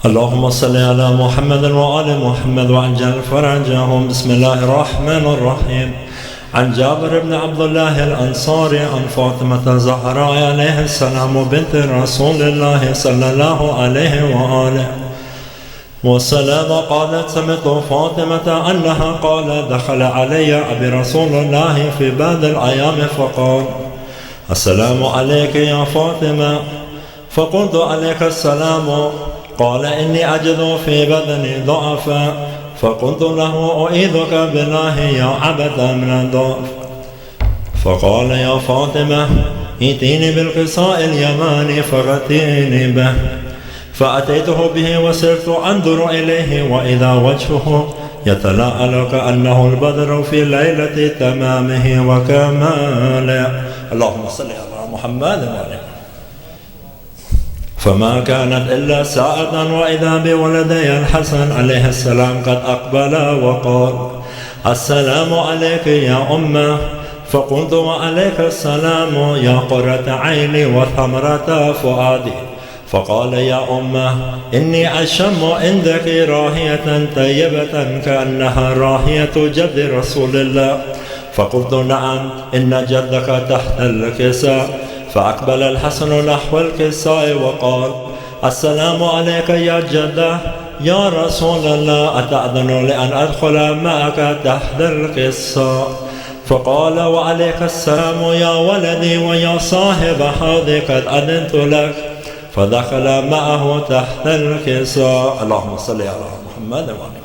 اللهم صل على محمد وآل محمد وعجل فرجهم. بسم الله الرحمن الرحيم. عن جابر بن عبد الله الأنصاري عن فاطمة الزهراء عليه السلام بنت رسول الله صلى الله عليه وآله وسلم قالت: سمعت فاطمة أنها قال: دخل علي أبي رسول الله في بعض الأيام فقال: السلام عليك يا فاطمة. فقلت: عليك السلام. قال: إني أجد في بدني ضعفا. فقلت له: أعيذك بالله يا عبد من الضعف. فقال: يا فاطمة، ائتيني بالقصاء اليماني فغطيني به. فأتيته به وسرت أنظر إليه وإذا وجهه يتلاءل كأنه البدر في ليلة تمامه وكماله. اللهم صل على محمد وعلى. فما كانت إلا ساعة وإذا بولدي الحسن عليه السلام قد أقبلا وقال: السلام عليك يا أمه. فقلت: وعليك السلام يا قرة عيني وثمرة فؤادي. فقال: يا أمه، إني أشم عندك راهية طيبة كأنها راهية جد رسول الله. فقلت: نعم، إن جدك تحت الكساء. فأقبل الحسن نحو الكساء وقال: السلام عليك يا جده. يا رسول الله، أتأذن لأن أدخل معك تحت الكساء؟ فقال: وعليك السلام يا ولدي ويا صاحب حوضي، قد أذنت لك. فدخل معه تحت الكساء. اللهم صل على محمد وعلى.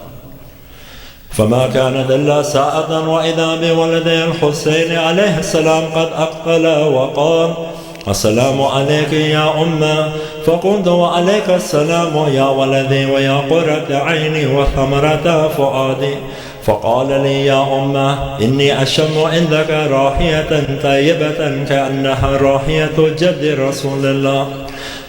فما كانت إلا ساعة وإذا بولدي الحسين عليه السلام قد أقبل وقال: السلام عليك يا أمه. فقلت: وعليك السلام يا ولدي ويا قرة عيني وثمرة فؤادي. فقال لي: يا أمه، إني أشم عندك راحية طيبة كأنها راحية جد رسول الله.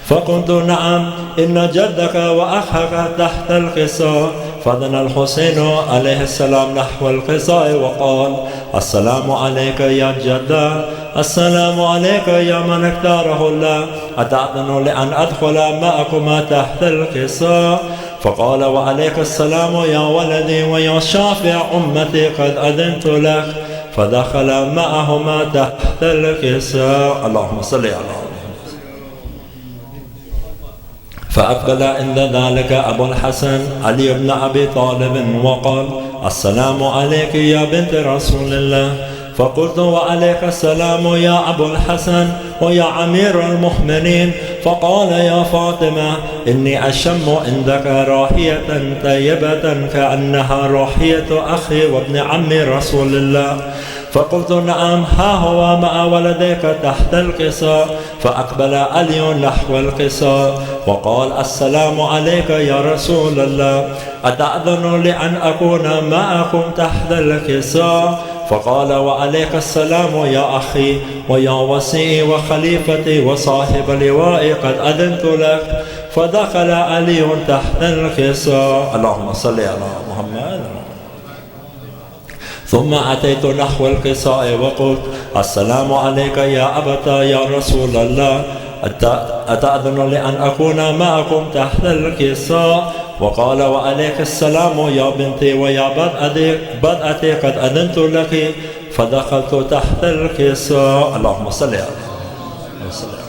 فقلت: نعم، إن جدك وأخك تحت القصاء. فدنا الحسين عليه السلام نحو القصاء وقال: السلام عليك يا جدة. السلام عليك يا من اختاره الله. أتأذن لأن أدخل معكما تحت القصاء؟ فقال: وعليك السلام يا ولدي ويا شافع أمتي، قد أذنت لك. فدخل معهما تحت القصاء. اللهم صل على محمد. فأقبل عند ذلك أبو الحسن علي بن أبي طالب وقال: السلام عليك يا بنت رسول الله. فقلت: وعليك السلام يا أبو الحسن ويا أمير المؤمنين. فقال: يا فاطمة، إني أشم عندك راحية طيبة كأنها راحية أخي وابن عم رسول الله. فقلت: نعم، ها هو مع ولديك تحت القصاء. فأقبل علي نحو القصاء وقال: السلام عليك يا رسول الله. أتأذن لأن أكون معكم تحت القصاء؟ فقال: وعليك السلام يا أخي ويا وصي وخليفتي وصاحب لوائي، قد أذنت لك. فدخل علي تحت القصاء. اللهم صل على محمد. ثم أتيت نحو القصاء وقلت: السلام عليك يا أبتا يا رسول الله. أتأذن لأن أكون معكم تحت القصاء؟ وقال: وعليك السلام يا بنتي ويا بدأتي، قد أذنت لك. فدخلت تحت القصاء. اللهم صل على محمد.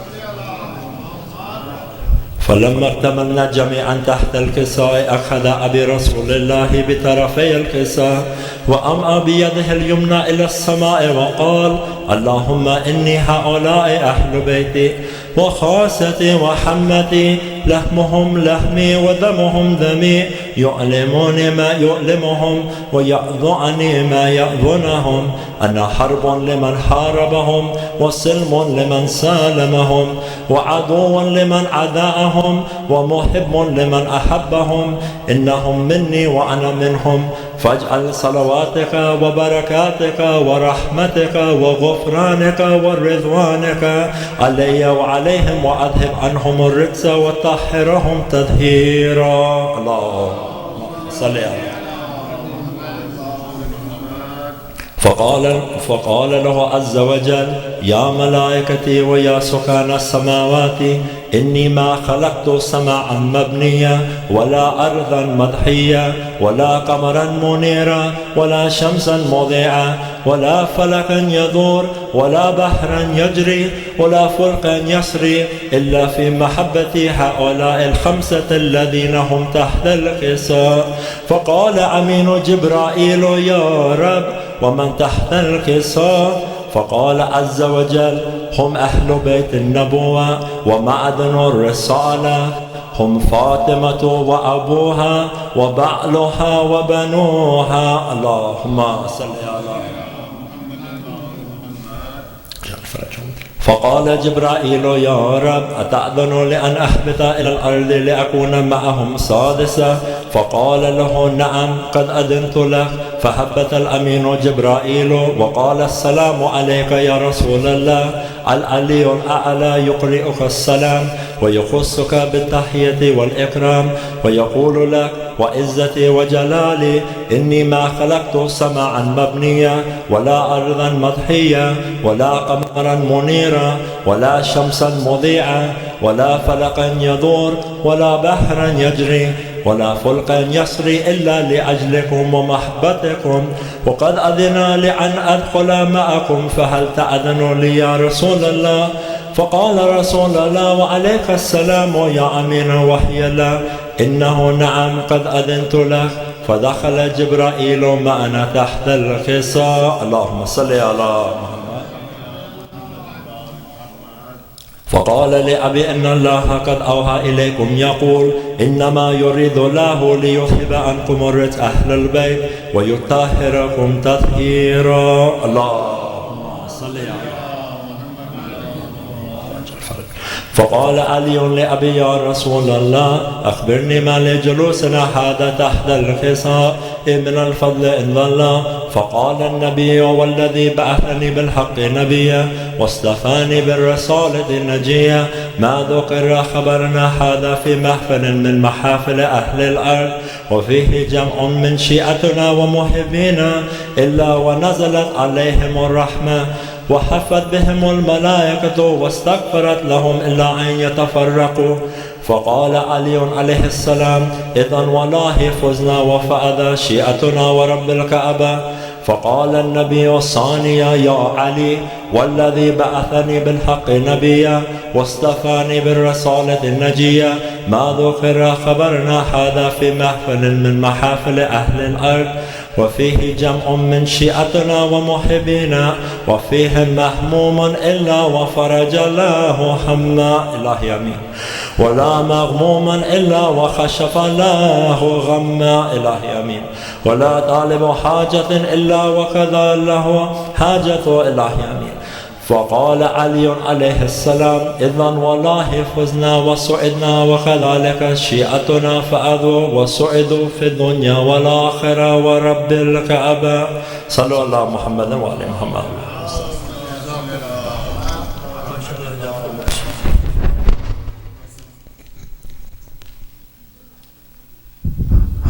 فلما اكتملنا جميعا تحت الكساء، أخذ أبي رسول الله بطرفي الكساء وأمأ بيده اليمنى إلى السماء وقال: اللهم إني هؤلاء أهل بيتي وخاصتي وحمتي، لحمهم لحمي ودمهم دمي، يؤلموني ما يؤلمهم ويأذعني ما يأذنهم. أنا حرب لمن حاربهم وسلم لمن سالمهم وعدو لمن عداءهم ومحب لمن أحبهم. إنهم مني وأنا منهم. فاجعل صلواتك وبركاتك ورحمتك وغفرانك ورضوانك علي وعليهم، وأذهب عنهم الرجس وطهرهم تطهيرا. اللهم صل على. فقال له عز وجل: يا ملائكتي ويا سكان السماوات، إني ما خلقت سماعا مبنيا ولا أرضا مضحيا ولا قمرا منيرا ولا شمسا مضيعا ولا فلكا يدور ولا بحرا يجري ولا فلكا يسري إلا في محبة هؤلاء الخمسة الذين هم تحت الكساء. فقال أمين جبرائيل يا رب ومن تحت الكساء؟ فقال عز وجل هم أهل بيت النبوة ومعدن الرسالة، هم فاطمة وأبوها وبعلها وبنوها. اللهم صل على فقال جبرائيل يا رب أتأذن لأن أهبط إلى الأرض لأكون معهم سادسا؟ فقال له نعم قد أذنت لك. فهبط الأمين جبرائيل وقال السلام عليك يا رسول الله. العلي الأعلى يقرئك السلام ويخصك بالتحية والإكرام ويقول لك وعزتي وجلالي إني ما خلقت سماعا مبنيا ولا أرضا مضحيا ولا قمرا منيرا ولا شمسا مضيعا ولا فلقا يدور ولا بحرا يجري ولا فلقا يسري إلا لأجلكم ومحبتكم، وقد أذن لي أن أدخل معكم فهل تأذن لي يا رسول الله؟ فقال رسول الله وعليك السلام يا أمين وحي الله إنه نعم قد أذنت لك. فدخل جبرائيل معنا تحت الكساء. اللهم صل على محمد. فقال لأبي إن الله قد أوحى إليكم يقول إنما يريد الله ليذهب عنكم الرجس أهل البيت ويطهركم تطهيرا. اللهم صل على فقال علي لأبي يا رسول الله أخبرني ما لجلوسنا هذا تحت الكساء من الفضل عند الله. فقال النبي والذي بعثني بالحق نبيا واصطفاني بالرسالة نجيا ما ذكر خبرنا هذا في محفل من محافل أهل الأرض وفيه جمع من شيعتنا ومحبينا إلا ونزلت عليهم الرحمة وحفت بهم الملائكة واستغفرت لهم إلا أن يتفرقوا. فقال علي عليه السلام إذن والله فزنا وفأذى شيعتنا ورب الكعبة. فقال النبي الثانية يا علي والذي بعثني بالحق نبيا واصطفاني بالرسالة النجية ما ذكر خبرنا هذا في محفل من محافل أهل الأرض وفيه جمع من شيعتنا ومحبينا وفيهم مهموم إلا وفرج الله هما. إلهي أمين. ولا مغموم إلا وخشف الله غما. إلهي أمين. ولا طالب حاجة إلا وكذا له حاجة. إلهي أمين. فقال علي عليه السلام إذن والله فزنا وسعدنا وكذلك شيعتنا فأذوا وسعدوا في الدنيا والآخرة ورب الكعبة. صلوا على محمد وعلى محمد.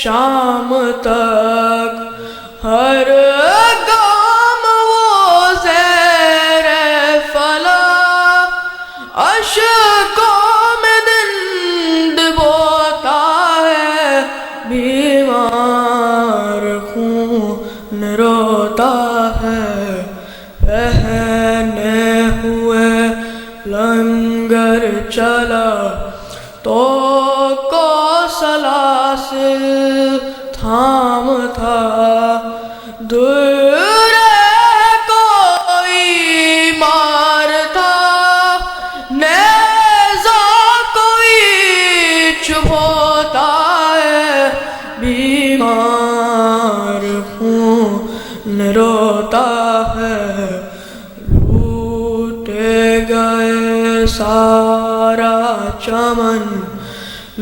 شام تک ہر گام وہ زیر فلاح اشکوں میں دن ڈبوتا ہے بیمار خون روتا ہے پہنے ہوئے لنگر چلا تو کو سلاسل تھام تھا دور کوئی مار تھا نیزہ کوئی چھپوتا ہے بیمار خون روتا ہے لوٹے گئے سارا چمن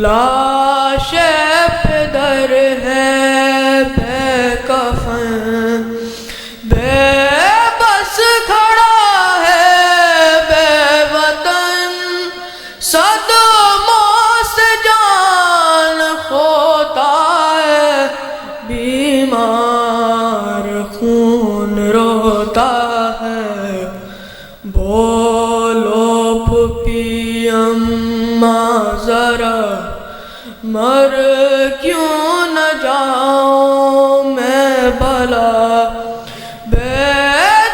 لاش پدر ہے بے کفن بے بس کھڑا ہے بے وطن صدموں سے جان کھوتا ہے بیمار خون روتا ہے بولو پھپھی اماں ذرا مر کیوں نہ جاؤں میں بھلا بے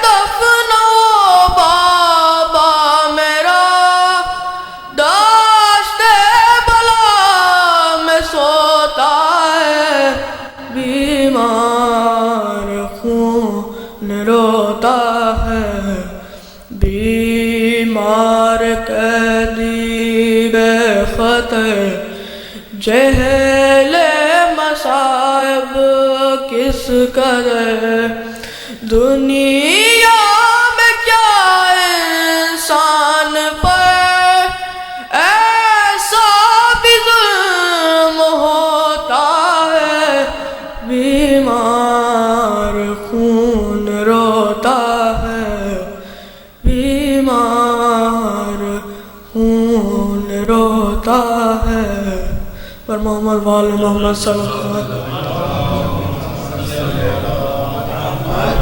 دفن و بابا میرا داشتے بلا میں سوتا ہے بیمار خون روتا ہے بیمار قیدی بے خطر جہل مصائب کس قدر دنیا میں کیا انسان پر ایسا بھی ظلم ہوتا ہے بیمار خون روتا ہے بیمار خون روتا ہے پر محمد وال محمد صلی اللہ علیہ وسلم.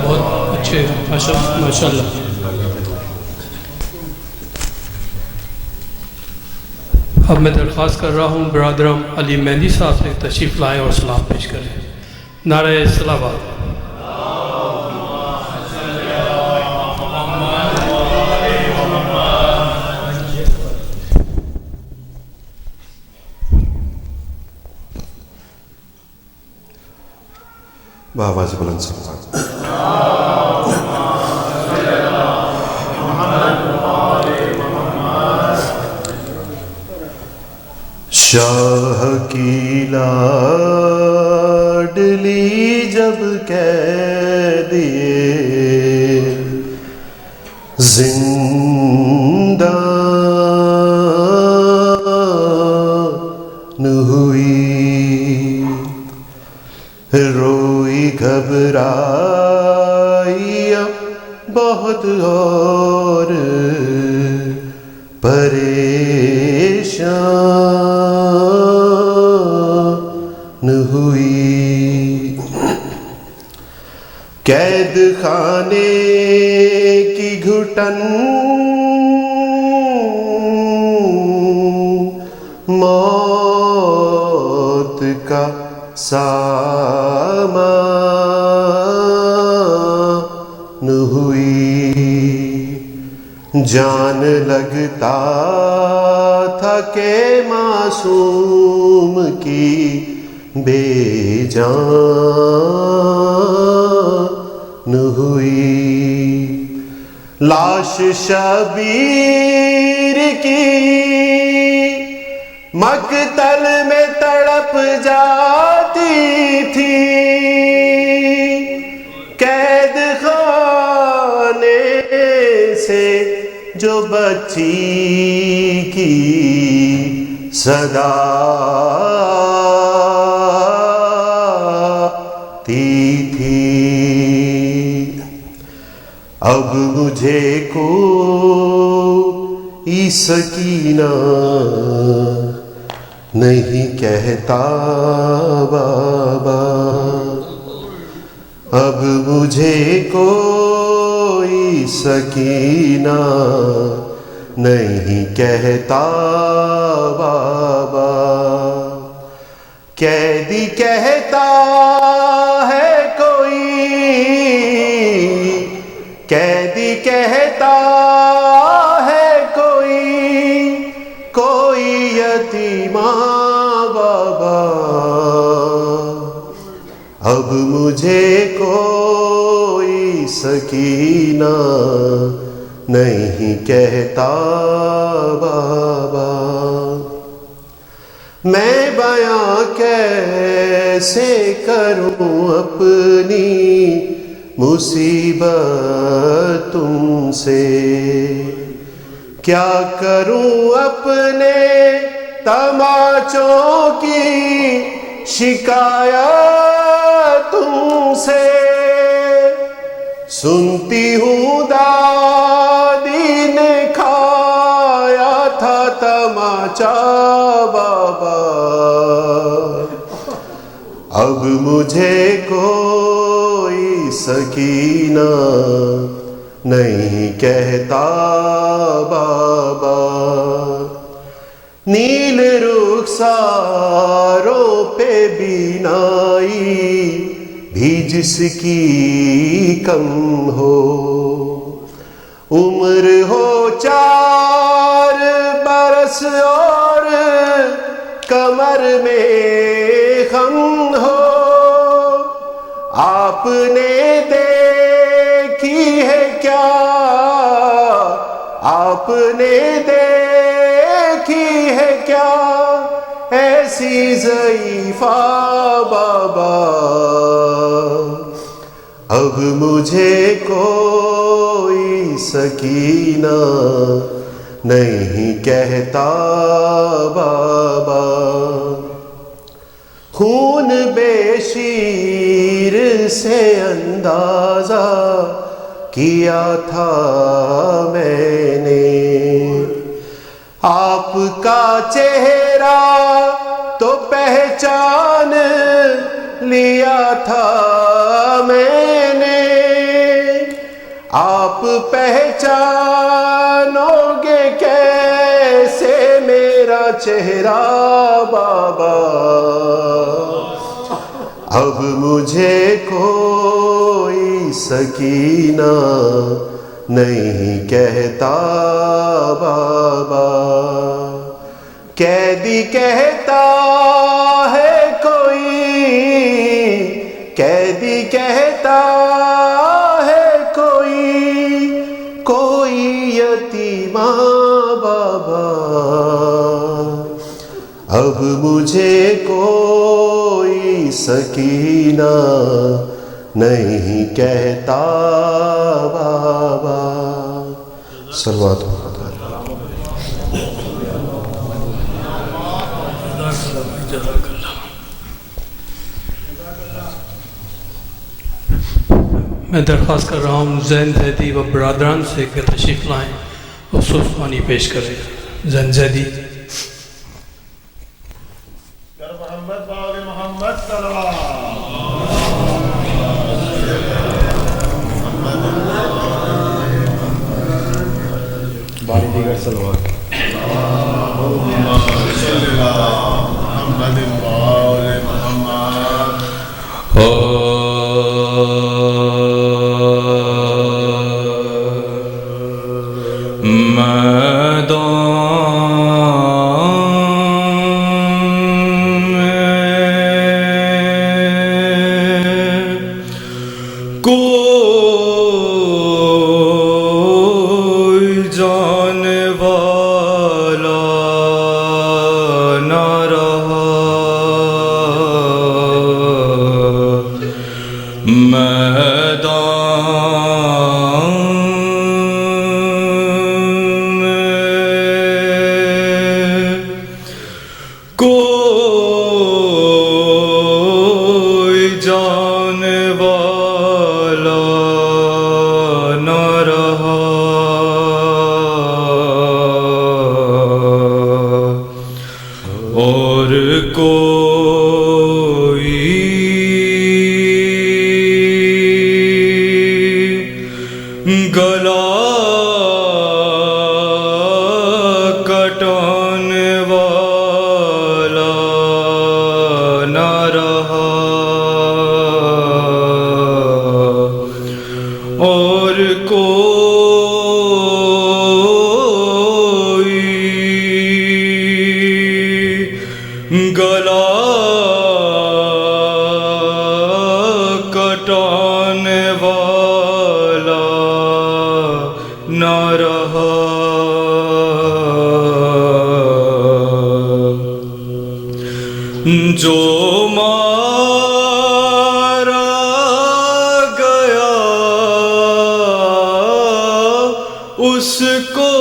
بہت اچھے ماشاء اللہ. اب میں درخواست کر رہا ہوں برادرم علی مہندی صاحب سے تشریف لائیں اور سلام پیش کریں. نعرہ صلوات. بآواز بلند سے شاہ کی لاڈلی جب کہہ دیے زندہ نہ ہوئی روئی گھبرائی اب بہت اور پریشان ہوئی قید خانے کی گھٹن موت کا سامان ہوئی جان لگتا تھا کہ معصوم کی بے جان ہوئی لاش شبیر کی مقتل میں تڑپ جاتی تھی قید خانے سے جو بچی کی صدا تھی اب مجھے کوئی سکینہ نہیں کہتا اب مجھے کوئی سکینہ نہیں کہتا بابا، قیدی کہتا ہے کوئی، قیدی کہتا ہے کوئی، کوئی یتیمہ بابا، اب مجھے کوئی سکینہ نہیں کہتا بابا۔ میں بیاں کیسے کروں اپنی مصیبت تم سے، کیا کروں اپنے تماچوں کی شکایت تم سے، سنتی ہوں دادی نے کھایا تھا تماچا بابا، اب مجھے کوئی سکینہ نہیں کہتا بابا۔ نیل رخساروں پہ بینائی بھی جس کی کم ہو، عمر ہو 4 برس اور کمر میں خم ہو، آپ نے دیکھی ہے کیا، آپ نے دیکھی ہے کیا ایسی ضعیفہ بابا، اب مجھے کوئی سکینہ نہیں کہتا بابا۔ خون بے شیر سے اندازہ کیا تھا میں نے، آپ کا چہرہ تو پہچان لیا تھا میں نے، آپ پہچانو گے کیسے میرا چہرہ بابا، اب مجھے کوئی سکینہ نہیں کہتا بابا، قیدی کہتا ہے کوئی، قیدی کہتا ہے کوئی، کوئی یتیمہ بابا، اب مجھے کوئی سکینہ نہیں کہتا بابا۔ صلوات میں درخواست کر رہا ہوں زین زیدی و برادران سے کہ تشریف لائیں اور صوفانی پیش کریں۔ زین زیدی محمد باغ محمد صلی اللہ باری دیگر صلوات محمد باغ محمد جو مارا گیا اس کو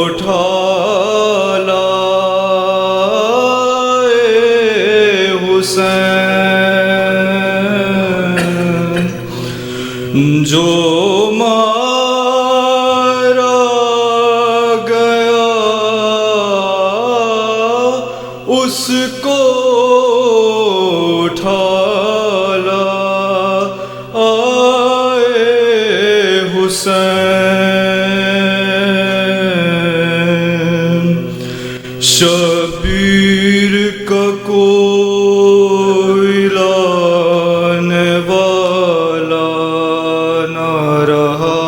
اٹھا لائے حسین، جو مارا گیا اس کو اٹھا لائے حسین، شبیر کا کوئی لانے والا نہ رہا،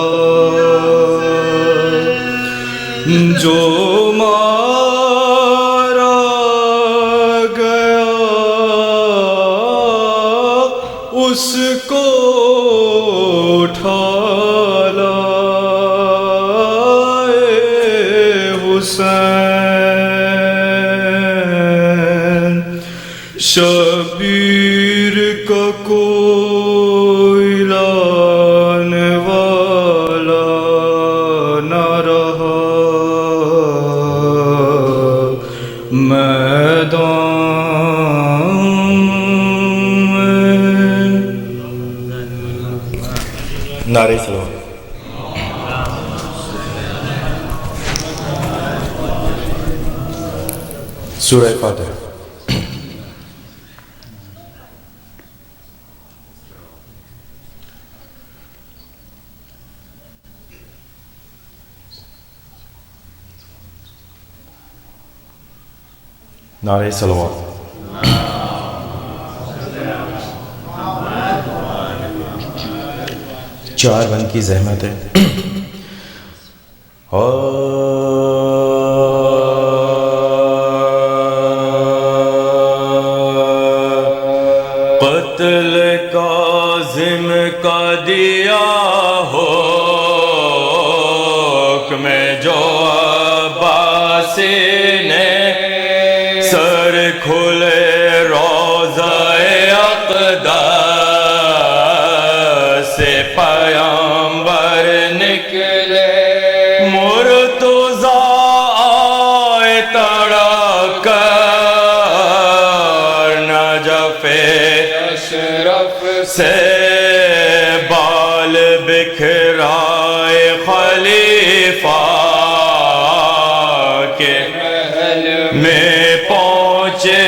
جو مارا گیا اس کو اٹھا لائے حسین، شبیر کا کوئی لانے والا نہ رہا، میدان میں نعرہ سلام۔ سورہ فاتحہ۔ نعرہ صلوات۔ چار بند کی زحمت ہے۔ قتل کاظم کا دیا حکم جو عباسی نے، سر کھلے روضہ اقدس سے پیامبر نکلے، مرتضیٰ آئے تڑپ کر نجف اشرف سے، بال بکھرائے خلیفہ کے محل میں پہنچے،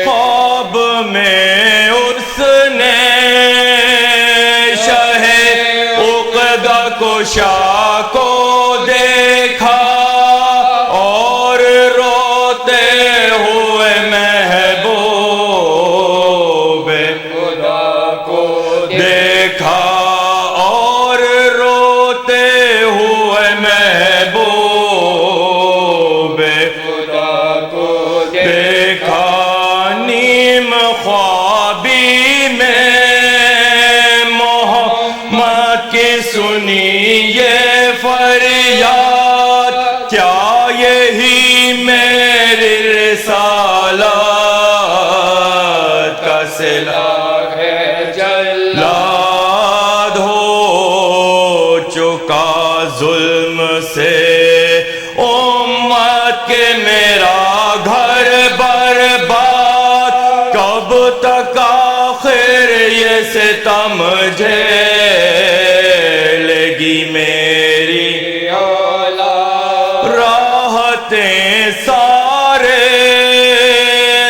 خواب میں اس نے شاہ عقدہ کشا کو دیکھا، اور روتے ہوئے محبوب خدا کو دیکھا، اور روتے ہوئے محبوب خدا کو دیکھا، نیم خوابی میں محمد کی سنی یہ فریاد، کیا یہی میری رسالت کا سلاح ہے؟ جلاد ہو چکا ظلم سے امت کے میرا گھر برباد، کب تک آخر یہ ستم جھیلے میری اولاد، راحتیں سارے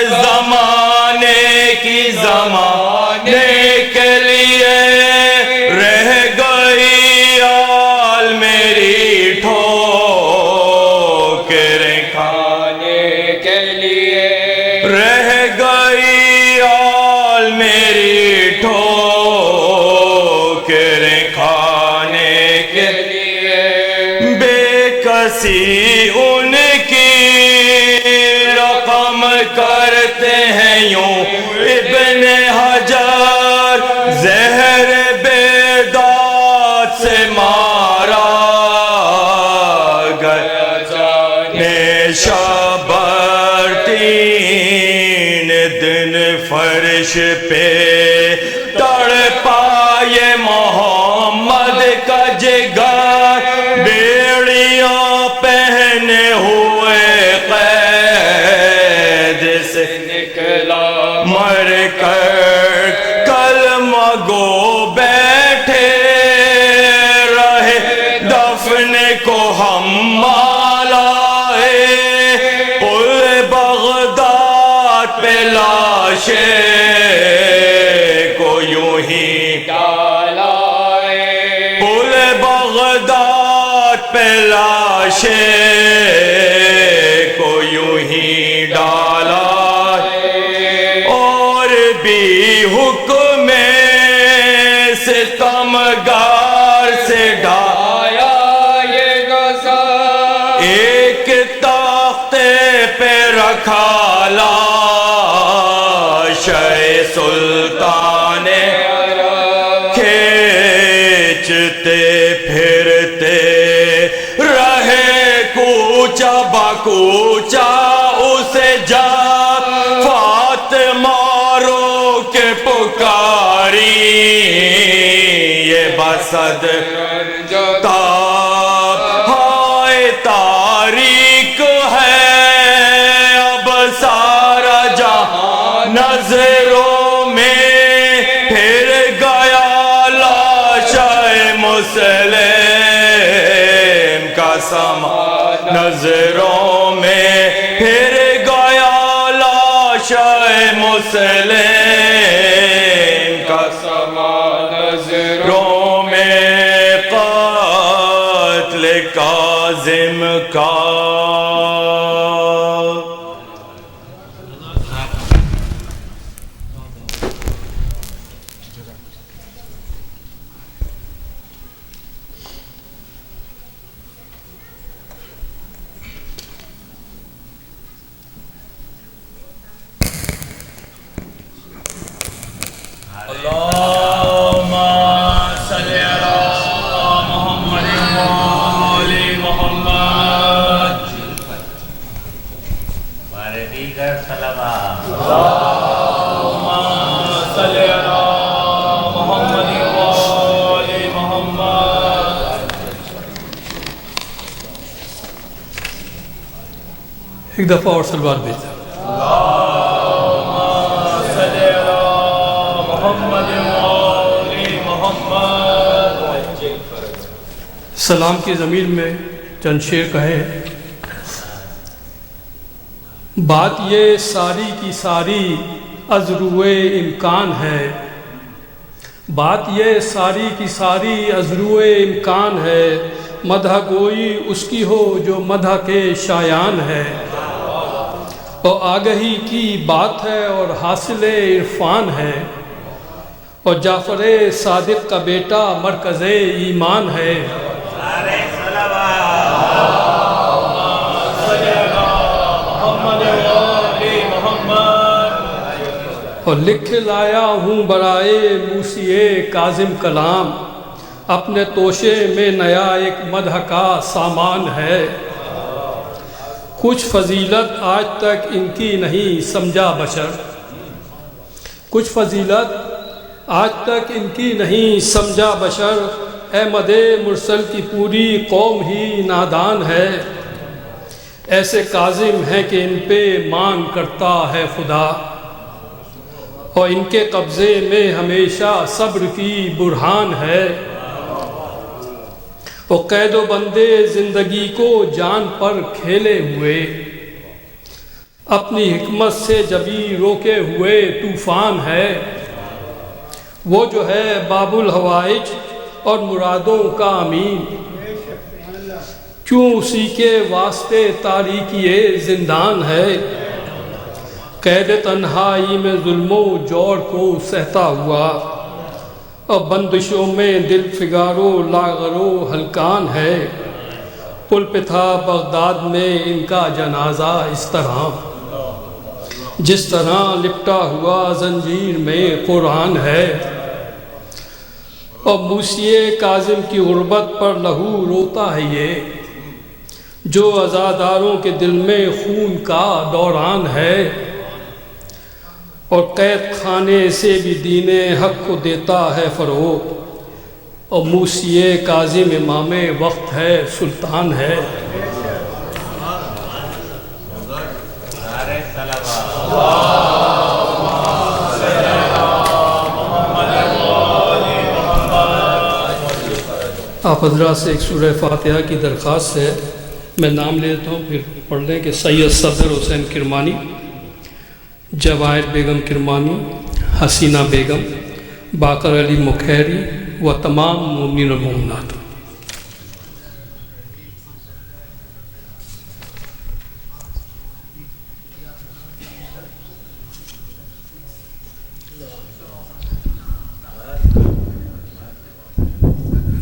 زمانے کی زمانے کے لیے، رہ گئی آل میری ٹھوکریں کھانے کے لیے، رہ گئی آل میری ٹھوکریں کھانے کے لیے، بے کسی ان کی رقم کرتے ہیں یوں ابن حجر، زہر بیداد سے مارا گیا جانے شبر تین عرش پہ تڑپائے محمد کا جگر بیڑیاں پہنے ہوئے قید سے نکلا مر کر کلمہ گو بیٹھے رہے دفن کو ہم مالائے پل بغداد پہ لاشیں کو یوں ہی ڈالائے پل بغداد پہ لاشیں کو یوں ہی ڈالا اور بھی حکم ستمگار سے ڈھایا یہ غزہ ایک تختے پہ رکھا لاشیں سلطان کھینچتے پھرتے رہے کوچہ باکوچہ اسے جا فاطمہ رو کے پکاری یہ بسد تاب ہائے تاریک ہے اب سارا جہاں نظروں میں پھر گیا لاشیں مسلم کا سما نظروں میں پھر گیا لاشیں مسلم کا سما نظروں میں قتل کاظم کا اللهم صل على محمد وآل محمد دیگر صلوات اللهم صل على محمد وآل محمد ایک دفعہ اور سلوات بھیجیں. سلام کی ضمیر میں چند شعر کہے. بات یہ ساری کی ساری از روئے امکان ہے بات یہ ساری کی ساری از روئے امکان ہے مدح گوئی اس کی ہو جو مدح کے شایان ہے اور آگہی کی بات ہے اور حاصل عرفان ہے اور جعفر صادق کا بیٹا مرکز ایمان ہے. اور لکھ لایا ہوں برائے موسی کاظم کلام اپنے توشے میں نیا ایک مدح کا سامان ہے. کچھ فضیلت آج تک ان کی نہیں سمجھا بشر کچھ فضیلت آج تک ان کی نہیں سمجھا بشر احمد مرسل کی پوری قوم ہی نادان ہے. ایسے کاظم ہیں کہ ان پہ مان کرتا ہے خدا اور ان کے قبضے میں ہمیشہ صبر کی برہان ہے. وہ قید و بندے زندگی کو جان پر کھیلے ہوئے اپنی حکمت سے جبھی روکے ہوئے طوفان ہے. وہ جو ہے باب الحوائج اور مرادوں کا امین کیوں اسی کے واسطے تاریکی زندان ہے. قید تنہائی میں ظلم و جور کو سہتا ہوا اور بندشوں میں دل فگارو لاغرو ہلکان ہے. پل پہ تھا بغداد میں ان کا جنازہ اس طرح جس طرح لپٹا ہوا زنجیر میں قرآن ہے. اور موسی کاظم کی غربت پر لہو روتا ہے یہ جو عزاداروں کے دل میں خون کا دوران ہے. اور قید خانے سے بھی دین حق کو دیتا ہے فروغ، اور موسیِ کاظم امام وقت ہے، سلطان ہے۔ نعرہ صلوات آپ حضرات سے ایک سورہ فاتحہ کی درخواست ہے، میں نام لیتا ہوں پھر پڑھ لیں کہ سید صدر حسین کرمانی، جواہر بیگم کرمانی، حسینہ بیگم، باقر علی مکھیری و تمام مومنین و مومنات۔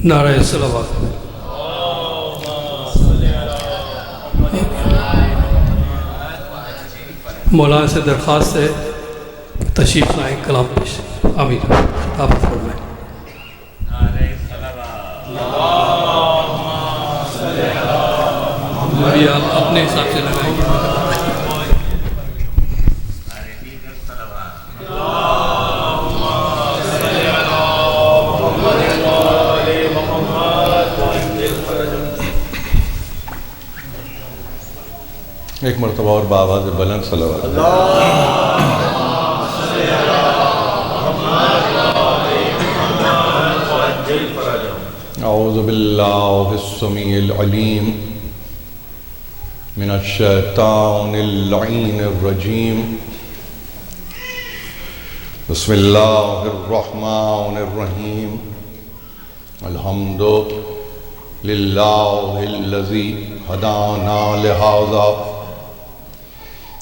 نعرہ صلوات۔ مولانا سے درخواست ہے تشریف لائیں، کلام پیش۔ آمین۔ آپ فرمائیں۔ نعرہ صلوات ابھی آپ اپنے حساب سے لگائیں گے۔ نعرہ دیگر صلوات ایک مرتبہ اور بآواز بلند صلوات۔ اعوذ باللہ السمیع العلیم من الشیطان اللعین الرجیم، بسم اللہ الرحمن الرحیم، الحمد للہ الذی ہدانا لہذا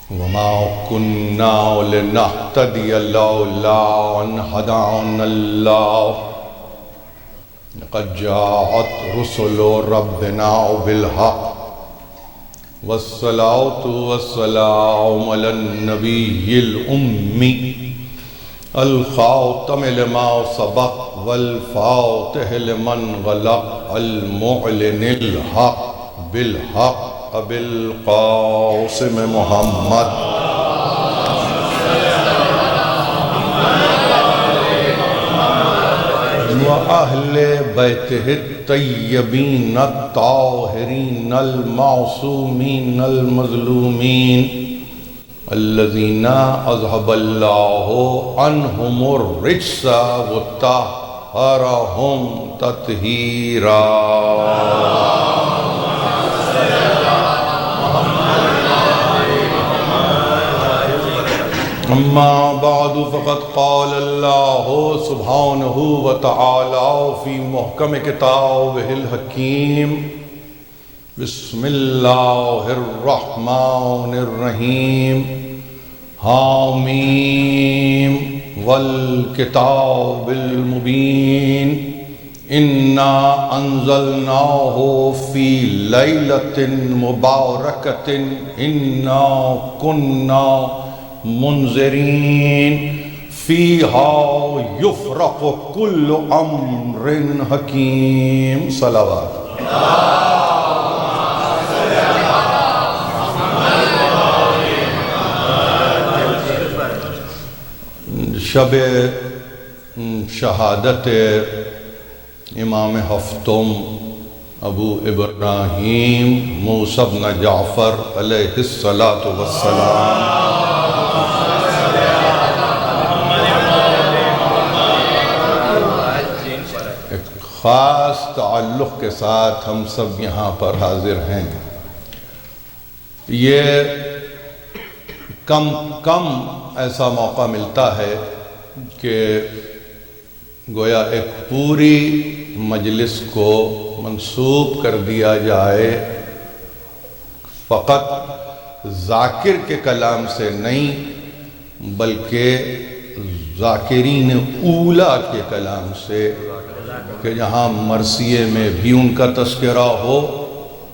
وما كنا لنهتدي لولا أن هدانا الله لقد جاءت رسل ربنا بالحق والصلاة والسلام على النبي الأمي الخاتم لما سبق والفاتح لمن غلق المعلن الحق بالحق بالقاسم محمد وأهل بيته الطيبين الطاهرين المعصومين المظلومين الذين أذهب الله عنهم الرجس وطهرهم تطهيرا۔ اما بعد فقد قال اللہ سبحانہ وتعالی فی محکم کتابہ الحکیم، بسم اللہ الرحمن الرحیم، حامیم والکتاب المبین، انا انزلناہ فی لیلۃ مبارکۃ انا کننا منذرین فیہا یفرق کل امر حکیم۔ صلوات۔ شب شہادت امام ہفتم ابو ابراہیم موسیٰ بن جعفر علیہ السلام، خاص تعلق کے ساتھ ہم سب یہاں پر حاضر ہیں۔ یہ کم ایسا موقع ملتا ہے کہ گویا ایک پوری مجلس کو منسوب کر دیا جائے فقط ذاکر کے کلام سے نہیں بلکہ ذاکرین اولا کے کلام سے، کہ جہاں مرثیے میں بھی ان کا تذکرہ ہو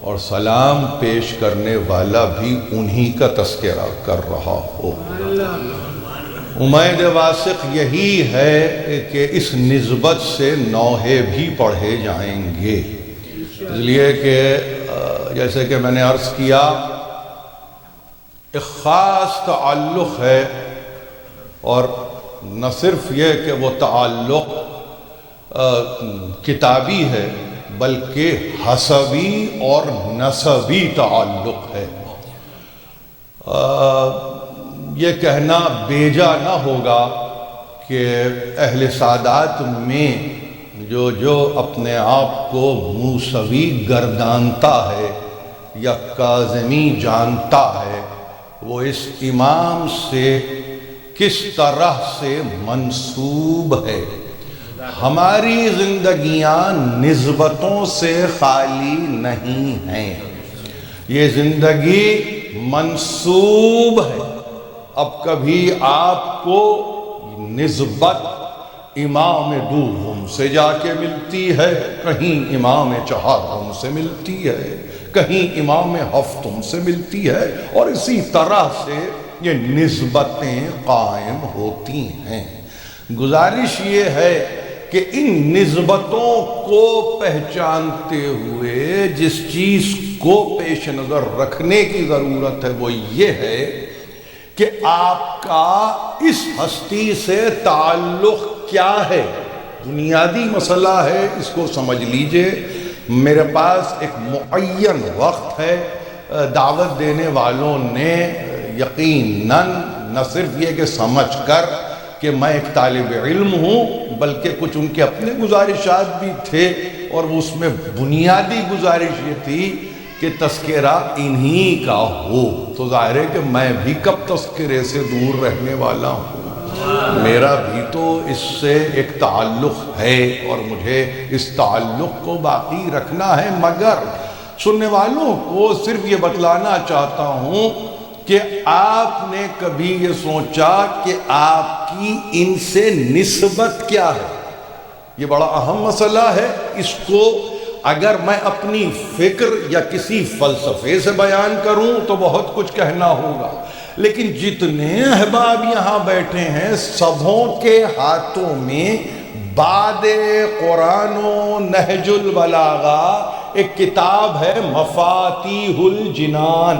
اور سلام پیش کرنے والا بھی انہی کا تذکرہ کر رہا ہو۔ امید واثق یہی ہے کہ اس نسبت سے نوحے بھی پڑھے جائیں گے، اس لیے کہ جیسے کہ میں نے عرض کیا ایک خاص تعلق ہے اور نہ صرف یہ کہ وہ تعلق کتابی ہے بلکہ حسبی اور نسبی تعلق ہے۔ یہ کہنا بیجا نہ ہوگا کہ اہل سادات میں جو اپنے آپ کو موسوی گردانتا ہے یا کاظمی جانتا ہے وہ اس امام سے کس طرح سے منسوب ہے۔ ہماری زندگیاں نسبتوں سے خالی نہیں ہیں، یہ زندگی منسوب ہے۔ اب کبھی آپ کو نسبت امام دوم سے جا کے ملتی ہے، کہیں امام چہارم سے ملتی ہے، کہیں امام ہفتم سے ملتی ہے، اور اسی طرح سے یہ نسبتیں قائم ہوتی ہیں۔ گزارش یہ ہے کہ ان نسبتوں کو پہچانتے ہوئے جس چیز کو پیش نظر رکھنے کی ضرورت ہے وہ یہ ہے کہ آپ کا اس ہستی سے تعلق کیا ہے۔ بنیادی مسئلہ ہے، اس کو سمجھ لیجئے۔ میرے پاس ایک معین وقت ہے، دعوت دینے والوں نے یقیناً نہ صرف یہ کہ سمجھ کر کہ میں ایک طالب علم ہوں بلکہ کچھ ان کے اپنے گزارشات بھی تھے، اور اس میں بنیادی گزارش یہ تھی کہ تذکرہ انہی کا ہو۔ تو ظاہر ہے کہ میں بھی کب تذکرے سے دور رہنے والا ہوں، میرا بھی تو اس سے ایک تعلق ہے اور مجھے اس تعلق کو باقی رکھنا ہے۔ مگر سننے والوں کو صرف یہ بتلانا چاہتا ہوں کہ آپ نے کبھی یہ سوچا کہ آپ کی ان سے نسبت کیا ہے؟ یہ بڑا اہم مسئلہ ہے۔ اس کو اگر میں اپنی فکر یا کسی فلسفے سے بیان کروں تو بہت کچھ کہنا ہوگا، لیکن جتنے احباب یہاں بیٹھے ہیں سبوں کے ہاتھوں میں بعد قرآن و نہج البلاغہ ایک کتاب ہے مفاتیح الجنان،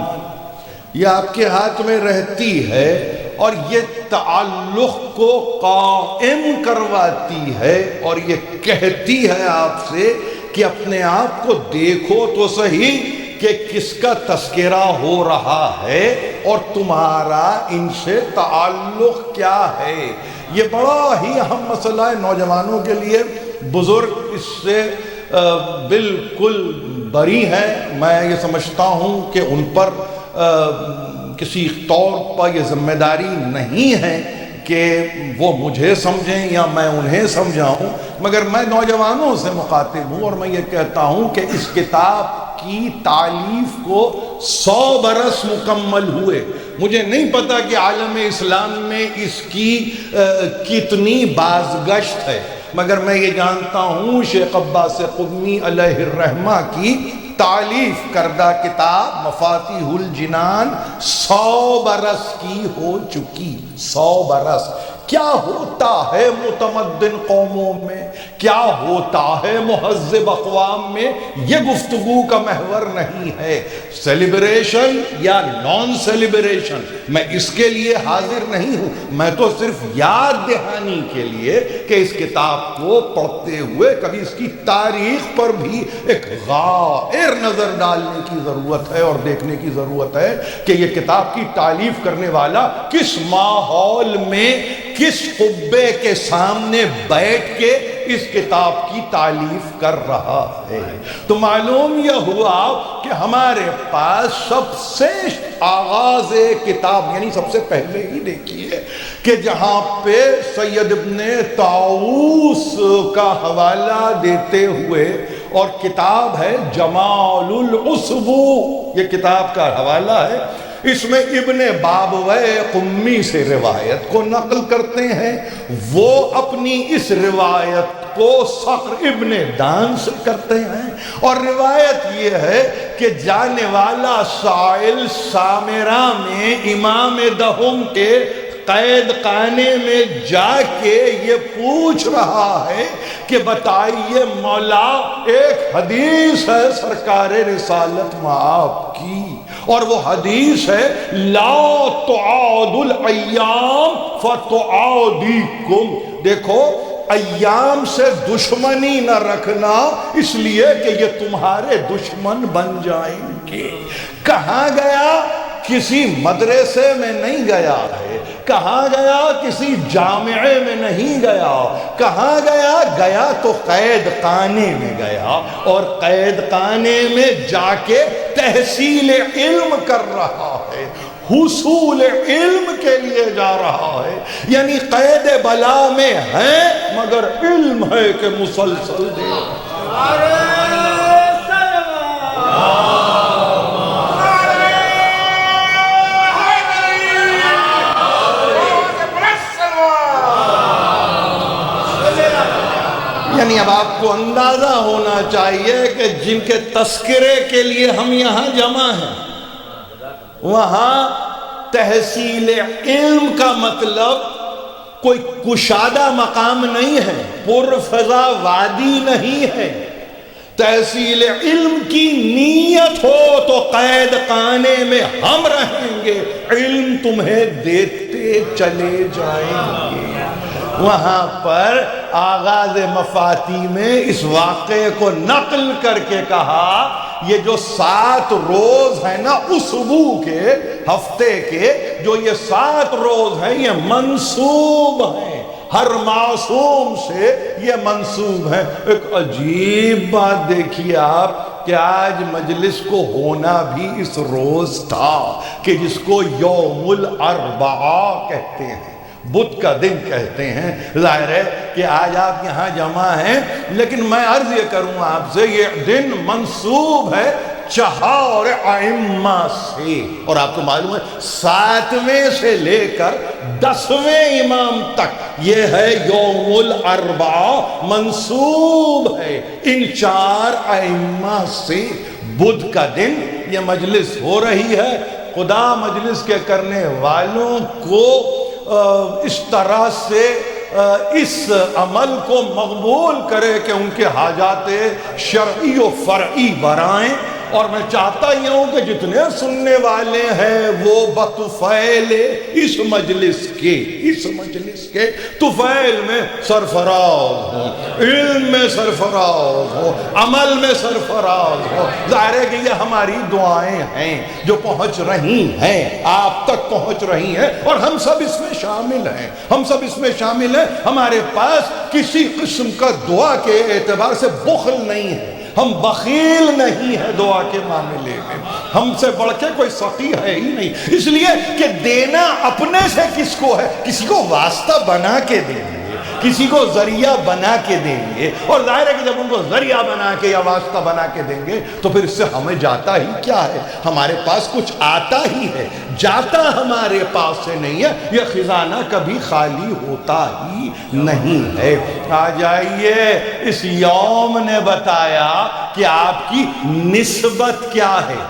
یہ آپ کے ہاتھ میں رہتی ہے اور یہ تعلق کو قائم کرواتی ہے اور یہ کہتی ہے آپ سے کہ اپنے آپ کو دیکھو تو صحیح کہ کس کا تذکرہ ہو رہا ہے اور تمہارا ان سے تعلق کیا ہے۔ یہ بڑا ہی اہم مسئلہ ہے نوجوانوں کے لیے۔ بزرگ اس سے بالکل بری ہیں، میں یہ سمجھتا ہوں کہ ان پر کسی طور پر یہ ذمہ داری نہیں ہے کہ وہ مجھے سمجھیں یا میں انہیں سمجھاؤں، مگر میں نوجوانوں سے مخاطب ہوں اور میں یہ کہتا ہوں کہ اس کتاب کی تالیف کو 100 برس مکمل ہوئے۔ مجھے نہیں پتا کہ عالم اسلام میں اس کی کتنی بازگشت ہے، مگر میں یہ جانتا ہوں شیخ عباس قمی علیہ الرحمہ کی تالیف کردہ کتاب مفاتیح الجنان 100 برس کی ہو چکی۔ 100 برس کیا ہوتا ہے متمدن قوموں میں، کیا ہوتا ہے مہذب اقوام میں، یہ گفتگو کا محور نہیں ہے۔ سیلیبریشن یا نان سیلیبریشن میں اس کے لیے حاضر نہیں ہوں، میں تو صرف یاد دہانی کے لیے کہ اس کتاب کو پڑھتے ہوئے کبھی اس کی تاریخ پر بھی ایک غائر نظر ڈالنے کی ضرورت ہے اور دیکھنے کی ضرورت ہے کہ یہ کتاب کی تالیف کرنے والا کس ماحول میں، کس قبے کے سامنے بیٹھ کے اس کتاب کی تالیف کر رہا ہے۔ تو معلوم یہ ہوا کہ ہمارے پاس سب سے آغاز کتاب، یعنی سب سے پہلے ہی دیکھیے کہ جہاں پہ سید ابن طاووس کا حوالہ دیتے ہوئے، اور کتاب ہے جمال العصبو، یہ کتاب کا حوالہ ہے، اس میں ابن بابویہ قمی سے روایت کو نقل کرتے ہیں، وہ اپنی اس روایت کو صقر ابن دان سے کرتے ہیں، اور روایت یہ ہے کہ جانے والا سائل سامرہ میں امام دہم کے قید خانے میں جا کے یہ پوچھ رہا ہے کہ بتائیے مولا، ایک حدیث ہے سرکار رسالت میں آپ کی، اور وہ حدیث ہے لا تعاد الایام فتعادیکم. دیکھو ایام سے دشمنی نہ رکھنا اس لیے کہ یہ تمہارے دشمن بن جائیں گے. کہاں گیا؟ کسی مدرسے میں نہیں گیا ہے. کہاں گیا؟ کسی جامعے میں نہیں گیا. کہاں گیا؟ گیا تو قید خانے میں گیا، اور قید خانے میں جا کے تحصیل علم کر رہا ہے، حصول علم کے لیے جا رہا ہے. یعنی قید بلا میں ہے مگر علم ہے کہ مسلسل دے. یعنی اب آپ کو اندازہ ہونا چاہیے کہ جن کے تذکرے کے لیے ہم یہاں جمع ہیں، وہاں تحصیل علم کا مطلب کوئی کشادہ مقام نہیں ہے، پرفضا وادی نہیں ہے. تحصیل علم کی نیت ہو تو قید خانے میں ہم رہیں گے، علم تمہیں دیتے چلے جائیں گے. وہاں پر آغاز مفاتی میں اس واقعے کو نقل کر کے کہا یہ جو 7 روز ہیں نا اسبوع کے، ہفتے کے، جو یہ 7 روز ہیں یہ منسوب ہیں، ہر معصوم سے یہ منسوب ہیں. ایک عجیب بات دیکھیے آپ کہ آج مجلس کو ہونا بھی اس روز تھا کہ جس کو یوم الاربعاء کہتے ہیں، بدھ کا دن کہتے ہیں. ظاہر ہے کہ آج آپ یہاں جمع ہیں، لیکن میں عرض یہ کروں آپ سے یہ دن منسوب ہے 4 ائمہ سے، اور آپ کو معلوم ہے 7ویں سے لے کر 10ویں امام تک یہ ہے یوم الاربعاء، منسوب ہے ان 4 ائمہ سے. بدھ کا دن یہ مجلس ہو رہی ہے. خدا مجلس کے کرنے والوں کو اس طرح سے اس عمل کو مقبول کرے کہ ان کے حاجات شرعی و فرعی برائیں. اور میں چاہتا ہی ہوں کہ جتنے سننے والے ہیں وہ بطفیل اس مجلس کے طفیل میں سرفراز ہوں، علم میں سرفراز ہوں، عمل میں سرفراز ہوں. ظاہر ہے کہ یہ ہماری دعائیں ہیں جو پہنچ رہی ہیں، آپ تک پہنچ رہی ہیں، اور ہم سب اس میں شامل ہیں. ہمارے پاس کسی قسم کا دعا کے اعتبار سے بخل نہیں ہے، ہم بخیل نہیں ہیں دعا کے معاملے میں. ہم سے بڑھ کے کوئی سخی ہے ہی نہیں، اس لیے کہ دینا اپنے سے کس کو ہے؟ کسی کو واسطہ بنا کے دیں گے، کسی کو ذریعہ بنا کے دیں گے. اور ظاہر ہے کہ جب ان کو ذریعہ بنا کے یا واسطہ بنا کے دیں گے تو پھر اس سے ہمیں جاتا ہی کیا ہے؟ ہمارے پاس کچھ آتا ہی ہے، جاتا ہمارے پاس سے نہیں ہے. یہ خزانہ کبھی خالی ہوتا ہی نہیں ہے. آ جائیے، اس یوم نے بتایا کہ آپ کی نسبت کیا ہے،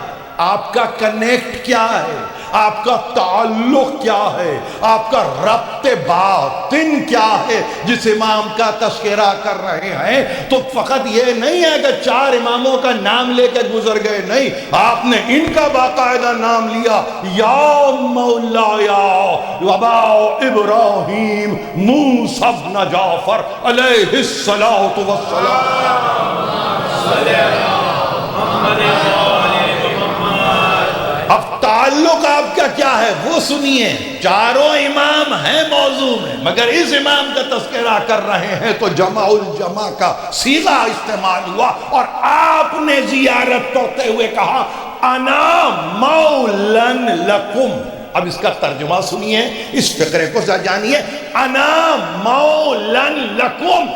آپ کا کنیکٹ کیا ہے، آپ کا تعلق کیا ہے، آپ کا ربط باطن کیا ہے. جس امام کا تذکرہ کر رہے ہیں تو فقط یہ نہیں ہے کہ 4 اماموں کا نام لے کے گزر گئے، نہیں، آپ نے ان کا باقاعدہ نام لیا. یا مولایا وبا ابراہیم موسیٰ بن جعفر علیہ الصلاۃ والسلام. اب تعلق آپ کا کیا ہے وہ سنیے. 4 امام ہیں موضوع میں، مگر اس امام کا تذکرہ کر رہے ہیں تو جمع الجمع کا صیغہ استعمال ہوا، اور آپ نے زیارت کرتے ہوئے کہا انا مولن لکم. اب اس کا ترجمہ سنیے، اس فقرے کو جانیے. انا مولن لکم،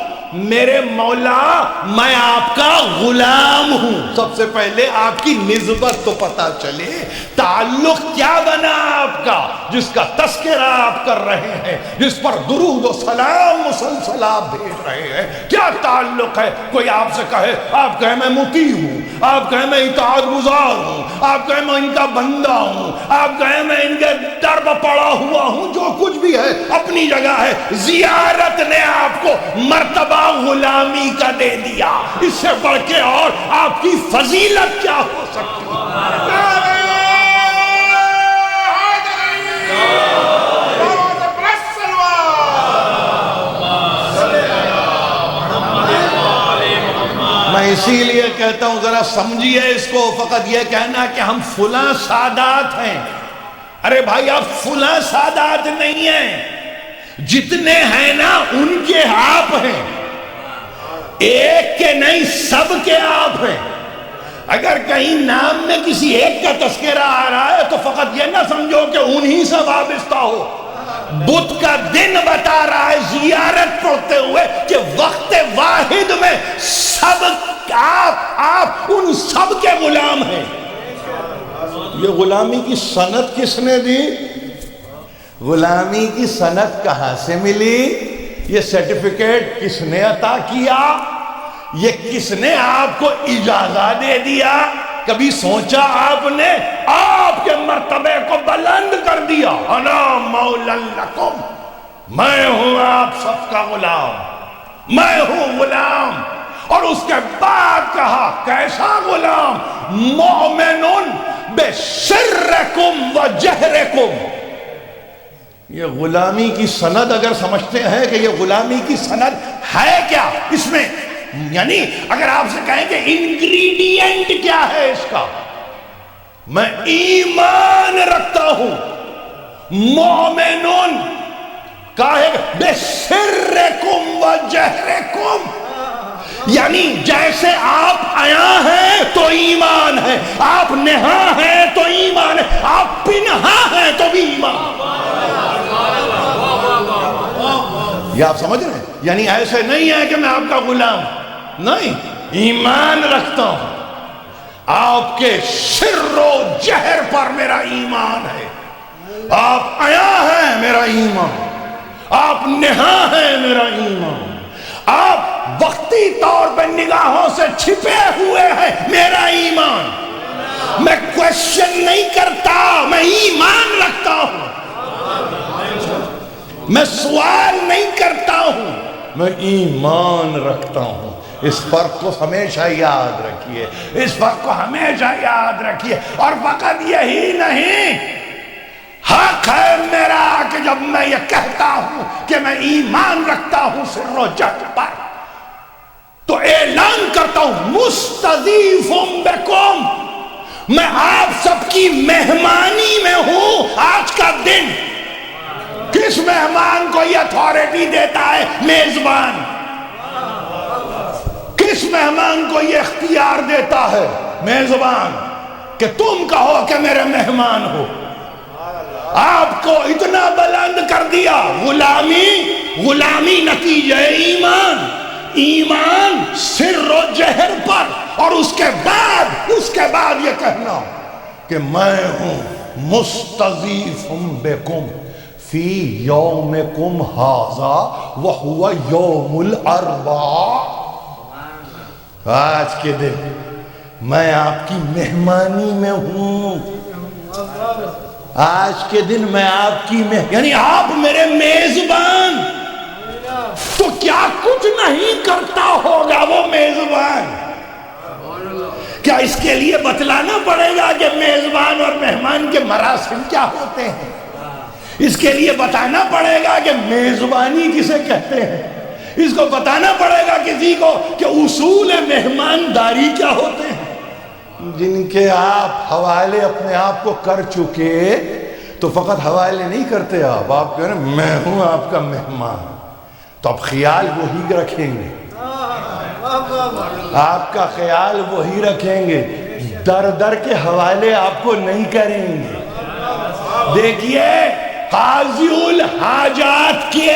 میرے مولا میں آپ کا غلام ہوں. سب سے پہلے آپ کی نسبت تو پتا چلے، تعلق کیا بنا آپ کا، جس کا تذکرہ آپ کر رہے ہیں، جس پر درود و سلام مسلسل آپ بھیج رہے ہیں. کیا تعلق ہے؟ کوئی آپ سے کہے، آپ کہیں میں مطیع ہوں، آپ کہیں میں اطاعت گزار ہوں، آپ کہیں میں ان کا بندہ ہوں، آپ کہیں میں ان کے در پر پڑا ہوا ہوں، جو کچھ بھی ہے اپنی جگہ ہے. زیارت نے آپ کو مرتبہ غلامی کا دے دیا، اس سے بڑھ کے اور آپ کی فضیلت کیا ہو سکتی ہے؟ میں اسی لیے کہتا ہوں ذرا سمجھیے اس کو. فقط یہ کہنا کہ ہم فلاں سادات ہیں، ارے بھائی آپ فلاں سادات نہیں ہیں، جتنے ہیں نا ان کے آپ ہیں، ایک کے نہیں سب کے آپ ہیں. اگر کہیں نام میں کسی ایک کا تذکرہ آ رہا ہے تو فقط یہ نہ سمجھو کہ انہی سے وابستہ ہو. بدھ کا دن بتا رہا ہے زیارت پڑھتے ہوئے کہ وقت واحد میں سب آپ ان سب کے غلام ہیں. یہ غلامی کی سند کس نے دی؟ غلامی کی سند کہاں سے ملی؟ یہ سرٹیفکیٹ کس نے عطا کیا؟ یہ کس نے آپ کو اجازت دے دیا؟ کبھی سوچا آپ نے؟ آپ کے مرتبے کو بلند کر دیا. انا مولا لکم، میں ہوں آپ سب کا غلام، میں ہوں غلام. اور اس کے بعد کہا کیسا غلام؟ مؤمنون بسرکم و جہرکم. یہ غلامی کی سند اگر سمجھتے ہیں کہ یہ غلامی کی سند ہے کیا اس میں، یعنی اگر آپ سے کہیں کہ انگریڈینٹ کیا ہے اس کا، میں ایمان رکھتا ہوں. مومنون کہے بسرکم و جہرکم، یعنی جیسے آپ عیاں ہیں تو ایمان ہے، آپ نہاں ہیں تو ایمان ہے، آپ پنہا ہیں تو بھی ایمان. یہ آپ سمجھ رہے ہیں؟ یعنی ایسے نہیں ہے کہ میں آپ کا غلام نہیں، ایمان رکھتا ہوں. آپ کے سر و جہر پر میرا ایمان ہے. آپ عیاں ہیں، میرا ایمان. آپ نہاں ہیں، میرا ایمان. آپ وقتی طور پر نگاہوں سے چھپے ہوئے ہیں، میرا ایمان. میں کوشچن نہیں کرتا، میں ایمان رکھتا ہوں. میں سوال نہیں کرتا ہوں، میں ایمان رکھتا ہوں. اس فرق کو ہمیشہ یاد رکھیے، اس فرق کو ہمیشہ یاد رکھیے. اور فقط یہی نہیں، حق ہے میرا کہ جب میں یہ کہتا ہوں کہ میں ایمان رکھتا ہوں سر و جہر پر، تو اعلان کرتا ہوں مستضیف بکم، میں آپ سب کی مہمانی میں ہوں. آج کا دن کس مہمان کو یہ اتھارٹی دیتا ہے؟ میزبان. کس مہمان کو یہ اختیار دیتا ہے؟ میزبان. کہ تم کہو کہ میرے مہمان ہو. آپ کو اتنا بلند کر دیا. غلامی نتیجہ ایمان، ایمان سر و جہر پر. اور اس کے بعد یہ کہنا کہ میں ہوں مستضیف بکم فی یومکم ھذا وہو یوم الاربعاء. آج کے دن میں آپ کی مہمانی میں ہوں. آج کے دن میں آپ کی یعنی آپ میرے میزبان. تو کیا کچھ نہیں کرتا ہوگا وہ میزبان؟ کیا اس کے لیے بتلانا پڑے گا کہ میزبان اور مہمان کے مراسم کیا ہوتے ہیں؟ اس کے لیے بتانا پڑے گا کہ میزبانی کسے کہتے ہیں؟ اس کو بتانا پڑے گا کسی کو کہ اصول مہمانداری کیا ہوتے ہیں؟ جن کے آپ حوالے اپنے آپ کو کر چکے تو فقط حوالے نہیں کرتے آپ کہہ رہے ہیں میں ہوں آپ کا مہمان. تو اب خیال وہی رکھیں گے، آپ کا خیال وہی رکھیں گے، در در کے حوالے آپ کو نہیں کریں گے. دیکھیے قاضی الحاجات کے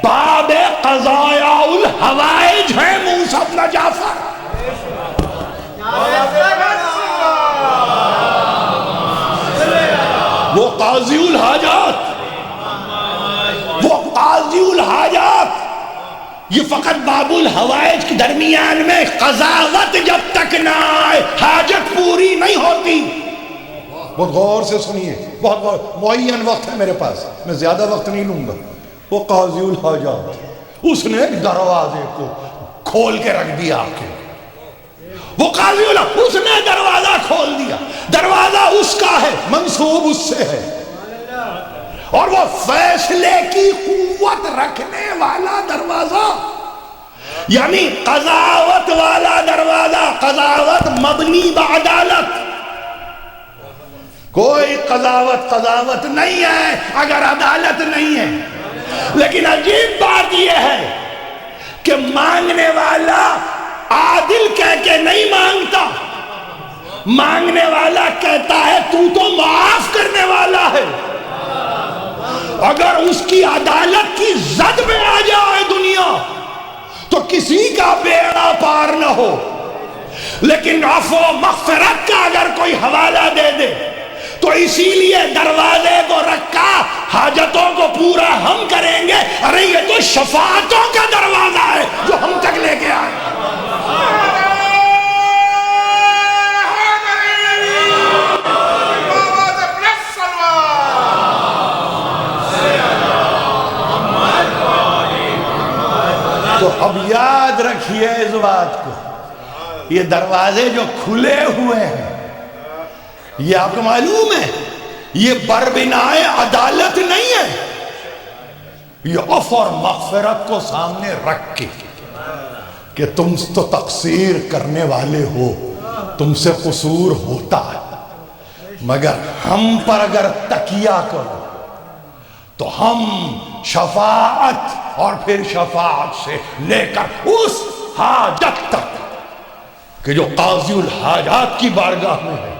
باب قضایا الحوائج ہیں موسیٰ بن جعفر. وہ قاضی الحاجات یہ فقط باب الحوائج کے درمیان میں قضاوت جب تک نہ آئے حاجت پوری نہیں ہوتی. بہت غور سے سنیے، بہت غور. معین وقت ہے میرے پاس، میں زیادہ وقت نہیں لوں گا. وہ قاضی الحاجات اس نے دروازے کو کھول کے رکھ دیا. وہ قاضی اس نے دروازہ کھول دیا. دروازہ اس کا ہے، منسوب اس سے ہے، اور وہ فیصلے کی قوت رکھنے والا دروازہ. یعنی قضاوت والا دروازہ، قضاوت مبنی بعدالت. کوئی قضاوت نہیں ہے اگر عدالت نہیں ہے. لیکن عجیب بات یہ ہے کہ مانگنے والا عادل کہہ کے نہیں مانگتا، مانگنے والا کہتا ہے تو معاف کرنے والا ہے. اگر اس کی عدالت کی زد میں آ جائے دنیا تو کسی کا بیڑا پار نہ ہو. لیکن عفو و مغفرت کا اگر کوئی حوالہ دے دے تو اسی لیے دروازے کو رکھا، حاجتوں کو پورا ہم کریں گے. ارے یہ تو شفاعتوں کا دروازہ ہے جو ہم تک لے کے آئے. تو اب یاد رکھیے اس بات کو، یہ دروازے جو کھلے ہوئے ہیں یہ آپ کو معلوم ہے یہ بربنائے عدالت نہیں ہے. یہ عفو اور مغفرت کو سامنے رکھ کے کہ تم تو تقصیر کرنے والے ہو، تم سے قصور ہوتا ہے، مگر ہم پر اگر تکیہ کرو تو ہم شفاعت اور پھر شفاعت سے لے کر اس حاجت تک کہ جو قاضی الحاجات کی بارگاہ میں ہے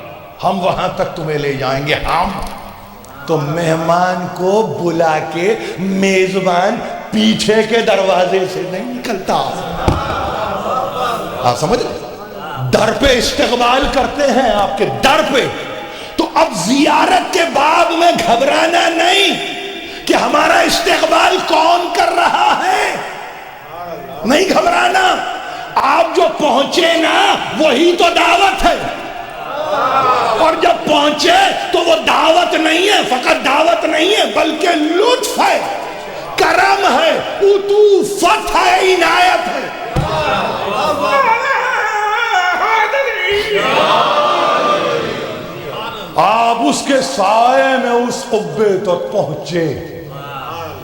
ہم وہاں تک تمہیں لے جائیں گے. ہم تو مہمان کو بلا کے میزبان پیچھے کے دروازے سے نہیں نکلتا. آپ سمجھ رہے؟ در پہ استقبال کرتے ہیں، آپ کے در پہ. تو اب زیارت کے باب میں گھبرانا نہیں کہ ہمارا استقبال کون کر رہا ہے، نہیں گھبرانا. آپ جو پہنچے نا وہی تو دعوت ہے، اور جب پہنچے تو وہ دعوت نہیں ہے، فقط دعوت نہیں ہے بلکہ لطف ہے، کرم ہے، عطوفت ہے، عنایت ہے. آپ اس کے سائے میں اس قبے تک پہنچے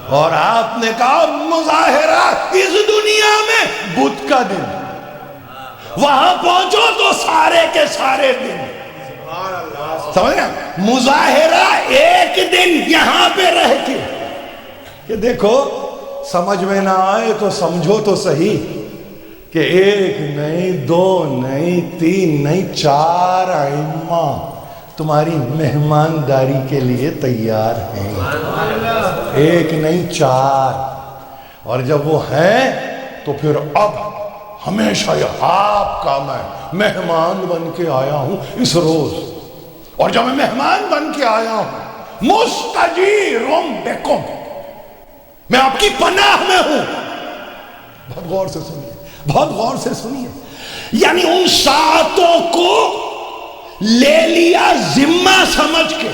اور آپ نے کہا مظاہرہ اس دنیا میں بدھ کا دن، وہاں پہنچو تو سارے کے سارے دن. سمجھ گئے؟ مظاہرہ ایک دن یہاں پہ رہ کے کہ دیکھو سمجھ میں نہ آئے تو سمجھو تو صحیح کہ ایک نہیں، دو نہیں، تین نہیں، 4 ائمہ تمہاری مہمانداری کے لیے تیار ہیں. ایک نہیں 4. اور جب وہ ہیں تو پھر اب ہمیشہ یہ آپ کا میں مہمان بن کے آیا ہوں اس روز. اور جب میں مہمان بن کے آیا ہوں مستجیرم بکم، میں آپ کی پناہ میں ہوں. بہت غور سے سنیے، بہت غور سے سنیے. یعنی ان ساتوں کو لے لیا ذمہ سمجھ کے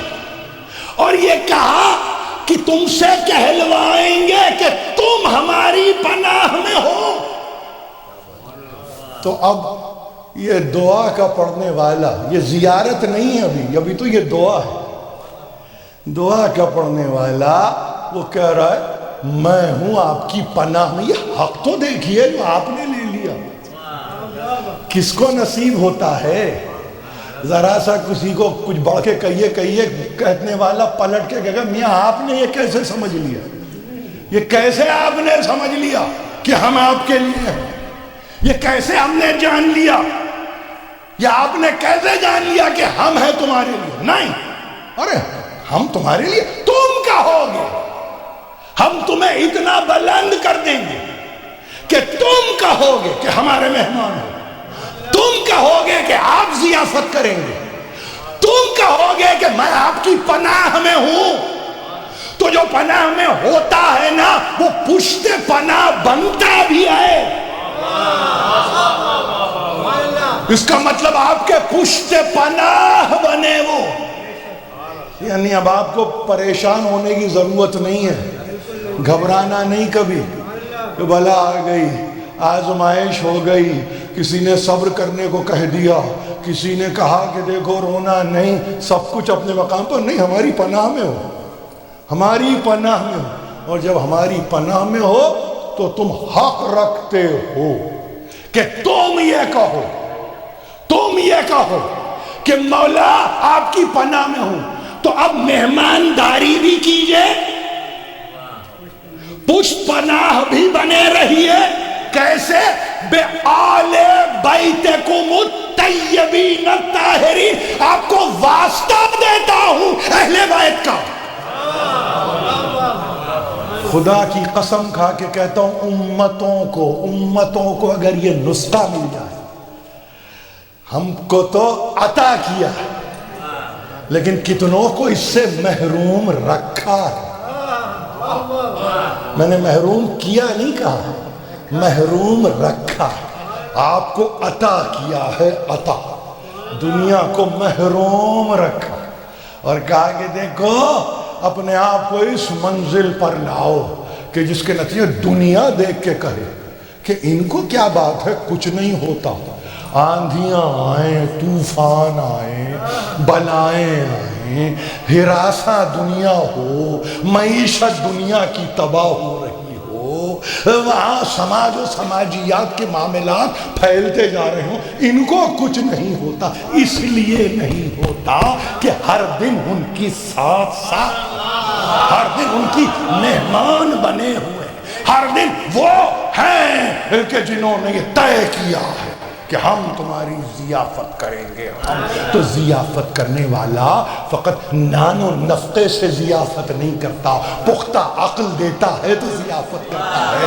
اور یہ کہا کہ تم سے کہلوائیں گے کہ تم ہماری پناہ میں ہو. تو اب یہ دعا کا پڑھنے والا، یہ زیارت نہیں ہے ابھی تو یہ دعا ہے. دعا کا پڑھنے والا وہ کہہ رہا ہے میں ہوں آپ کی پناہ میں. یہ حق تو دیکھیے جو آپ نے لے لیا. کس کو نصیب ہوتا ہے ذرا سا کسی کو کچھ بڑھ کے کہیے کہنے والا پلٹ کے کہے گا میاں آپ نے یہ کیسے سمجھ لیا، یہ کیسے آپ نے سمجھ لیا کہ ہم آپ کے لیے ہیں، یہ کیسے ہم نے جان لیا، یا آپ نے کیسے جان لیا کہ ہم ہیں تمہارے لیے. نہیں، ارے ہم تمہارے لیے، تم کہو گے ہم تمہیں اتنا بلند کر دیں گے کہ تم کہو گے کہ ہمارے مہمان ہو، تم کہو گے کہ آپ ضیافت کریں گے، تم کہو گے کہ میں آپ کی پناہ میں ہوں. تو جو پناہ میں ہوتا ہے نا وہ پشت پناہ بنتا بھی ہے. اس کا مطلب آپ کے پشت پناہ بنے وہ. یعنی اب آپ کو پریشان ہونے کی ضرورت نہیں ہے، گھبرانا نہیں کبھی کہ بلا آ گئی، آزمائش ہو گئی، کسی نے صبر کرنے کو کہہ دیا، کسی نے کہا کہ دیکھو رونا نہیں، سب کچھ اپنے مقام پر. نہیں، ہماری پناہ میں ہو، ہماری پناہ میں ہو. اور جب ہماری پناہ میں ہو تو تم حق رکھتے ہو کہ تم یہ کہو کہ مولا آپ کی پناہ میں ہوں، تو اب مہمانداری بھی کیجئے، پشت پناہ بھی بنے رہیے۔ کیسے؟ بِآلِ بَیْتِکُمُ الطَّیِّبِینَ الطَّاہِرِینَ، آپ کو واسطہ دیتا ہوں اہل بیت کا۔ خدا کی قسم کھا کے کہتا ہوں، امتوں کو اگر یہ نسخہ مل جائے، ہم کو تو عطا کیا ہے لیکن کتنوں کو اس سے محروم رکھا ہے۔ میں نے محروم کیا نہیں کہا، محروم رکھا ہے۔ آپ کو عطا کیا ہے، عطا، دنیا کو محروم رکھا اور کہا کہ دیکھو اپنے آپ کو اس منزل پر لاؤ کہ جس کے نتیجے دنیا دیکھ کے کہے کہ ان کو کیا بات ہے، کچھ نہیں ہوتا، آندھیاں آئیں، طوفان آئیں، بلائیں آئیں، ہراساں دنیا ہو، معیشت دنیا کی تباہ ہو رہی ہو، وہاں سماج و سماجیات کے معاملات پھیلتے جا رہے ہوں، ان کو کچھ نہیں ہوتا۔ اس لیے نہیں ہوتا کہ ہر دن ان کی ساتھ ہر دن ان کی مہمان بنے ہوئے، ہر دن وہ ہیں کہ جنہوں نے یہ طے کیا ہے کہ ہم تمہاری ضیافت کریں گے۔ ہم تو ضیافت کرنے والا فقط نان و نفقے سے ضیافت نہیں کرتا، پختہ عقل دیتا ہے تو ضیافت کرتا ہے،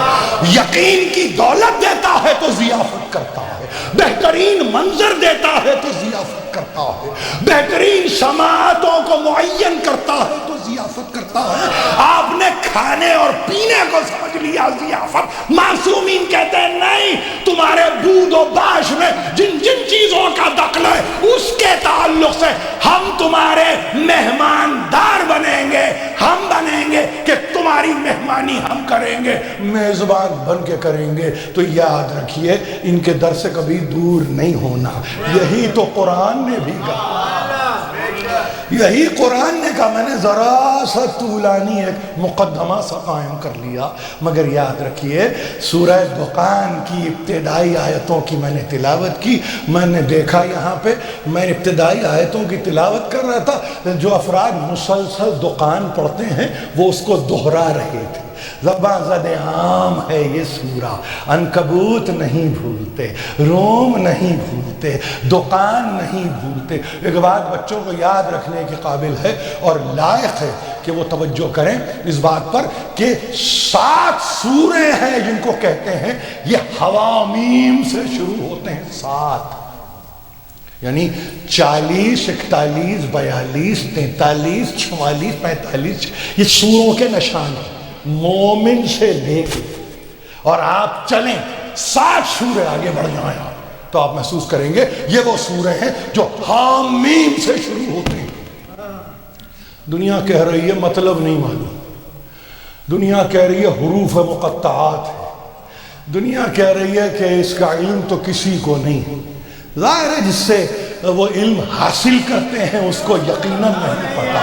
یقین کی دولت دیتا ہے تو ضیافت کرتا ہے، بہترین منظر دیتا ہے تو ضیافت کرتا ہے، بہترین سماعتوں کو معین کرتا ہے تو ضیافت کرتا ہے۔ آپ نے کھانے اور پینے کو سمجھ لیا ضیافت، معصومین کہتے ہیں نہیں، تمہارے بود و باش میں جن چیزوں کا دخل ہے اس کے تعلق سے ہم تمہارے مہماندار بنیں گے، ہم بنیں گے کہ تمہاری مہمانی ہم کریں گے، میزبان بن کے کریں گے۔ تو یاد رکھیے ان کے در سے کبھی دور نہیں ہونا، یہی تو قرآن نے بھی کہا، یہی قرآن نے کہا۔ میں نے ذرا سا طولانی ایک مقدمہ سا قائم کر لیا، مگر یاد رکھیے سورہ دخان کی ابتدائی آیتوں کی میں نے تلاوت کی۔ میں نے دیکھا یہاں پہ میں ابتدائی آیتوں کی تلاوت کر رہا تھا، جو افراد مسلسل دخان پڑھتے ہیں وہ اس کو دہرا رہے تھے۔ زباں زد عام ہے یہ سورہ، عنکبوت نہیں بھولتے، روم نہیں بھولتے، دکان نہیں بھولتے۔ ایک بات بچوں کو یاد رکھنے کے قابل ہے اور لائق ہے کہ وہ توجہ کریں اس بات پر کہ 7 سورے ہیں جن کو کہتے ہیں یہ حوامیم سے شروع ہوتے ہیں، 7 یعنی 40 41 42 43 44 45 یہ سوروں کے نشان ہیں، مومن سے لے کے اور آپ چلیں 7 سورے آگے بڑھ جائیں تو آپ محسوس کریں گے یہ وہ سورے ہیں جو حامیم سے شروع ہوتے ہیں۔ دنیا کہہ رہی ہے مطلب نہیں معلوم، دنیا کہہ رہی ہے حروف مقطعات ہے، دنیا کہہ رہی ہے کہ اس کا علم تو کسی کو نہیں۔ ظاہر ہے جس سے وہ علم حاصل کرتے ہیں اس کو یقیناً نہیں پتا۔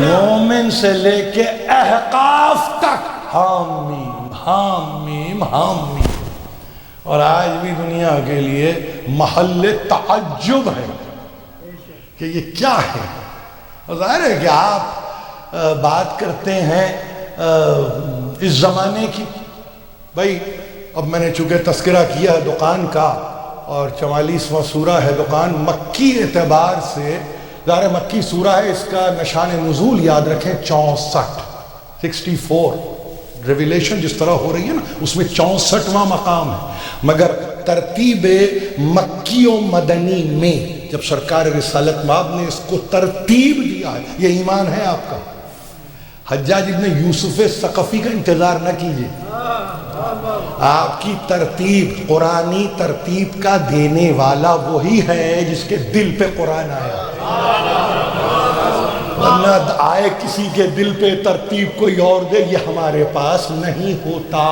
مومن سے لے کے احقاف تک حامیم حامیم حامیم، اور آج بھی دنیا کے لیے محل تعجب ہے کہ یہ کیا ہے۔ اور ظاہر ہے کہ آپ بات کرتے ہیں اس زمانے کی، بھائی اب میں نے چونکہ تذکرہ کیا ہے دکان کا اور 44واں سورہ ہے دکان، مکی اعتبار سے ظاہر مکی سورہ ہے، اس کا نشان نزول یاد رکھیں 64 ریویلیشن جس طرح ہو رہی ہے نا اس میں 64واں مقام ہے، مگر ترتیب مکی و مدنی میں جب سرکار رسالت مآب نے اس کو ترتیب دیا ہے، یہ ایمان ہے آپ کا۔ حجاج ابن یوسف ثقفی کا انتظار نہ کیجیے، آپ کی ترتیب قرآنی ترتیب کا دینے والا وہی ہے جس کے دل پہ قرآن آیا، ورنہ آئے کسی کے دل پہ ترتیب کوئی اور دے، یہ ہمارے پاس نہیں ہوتا۔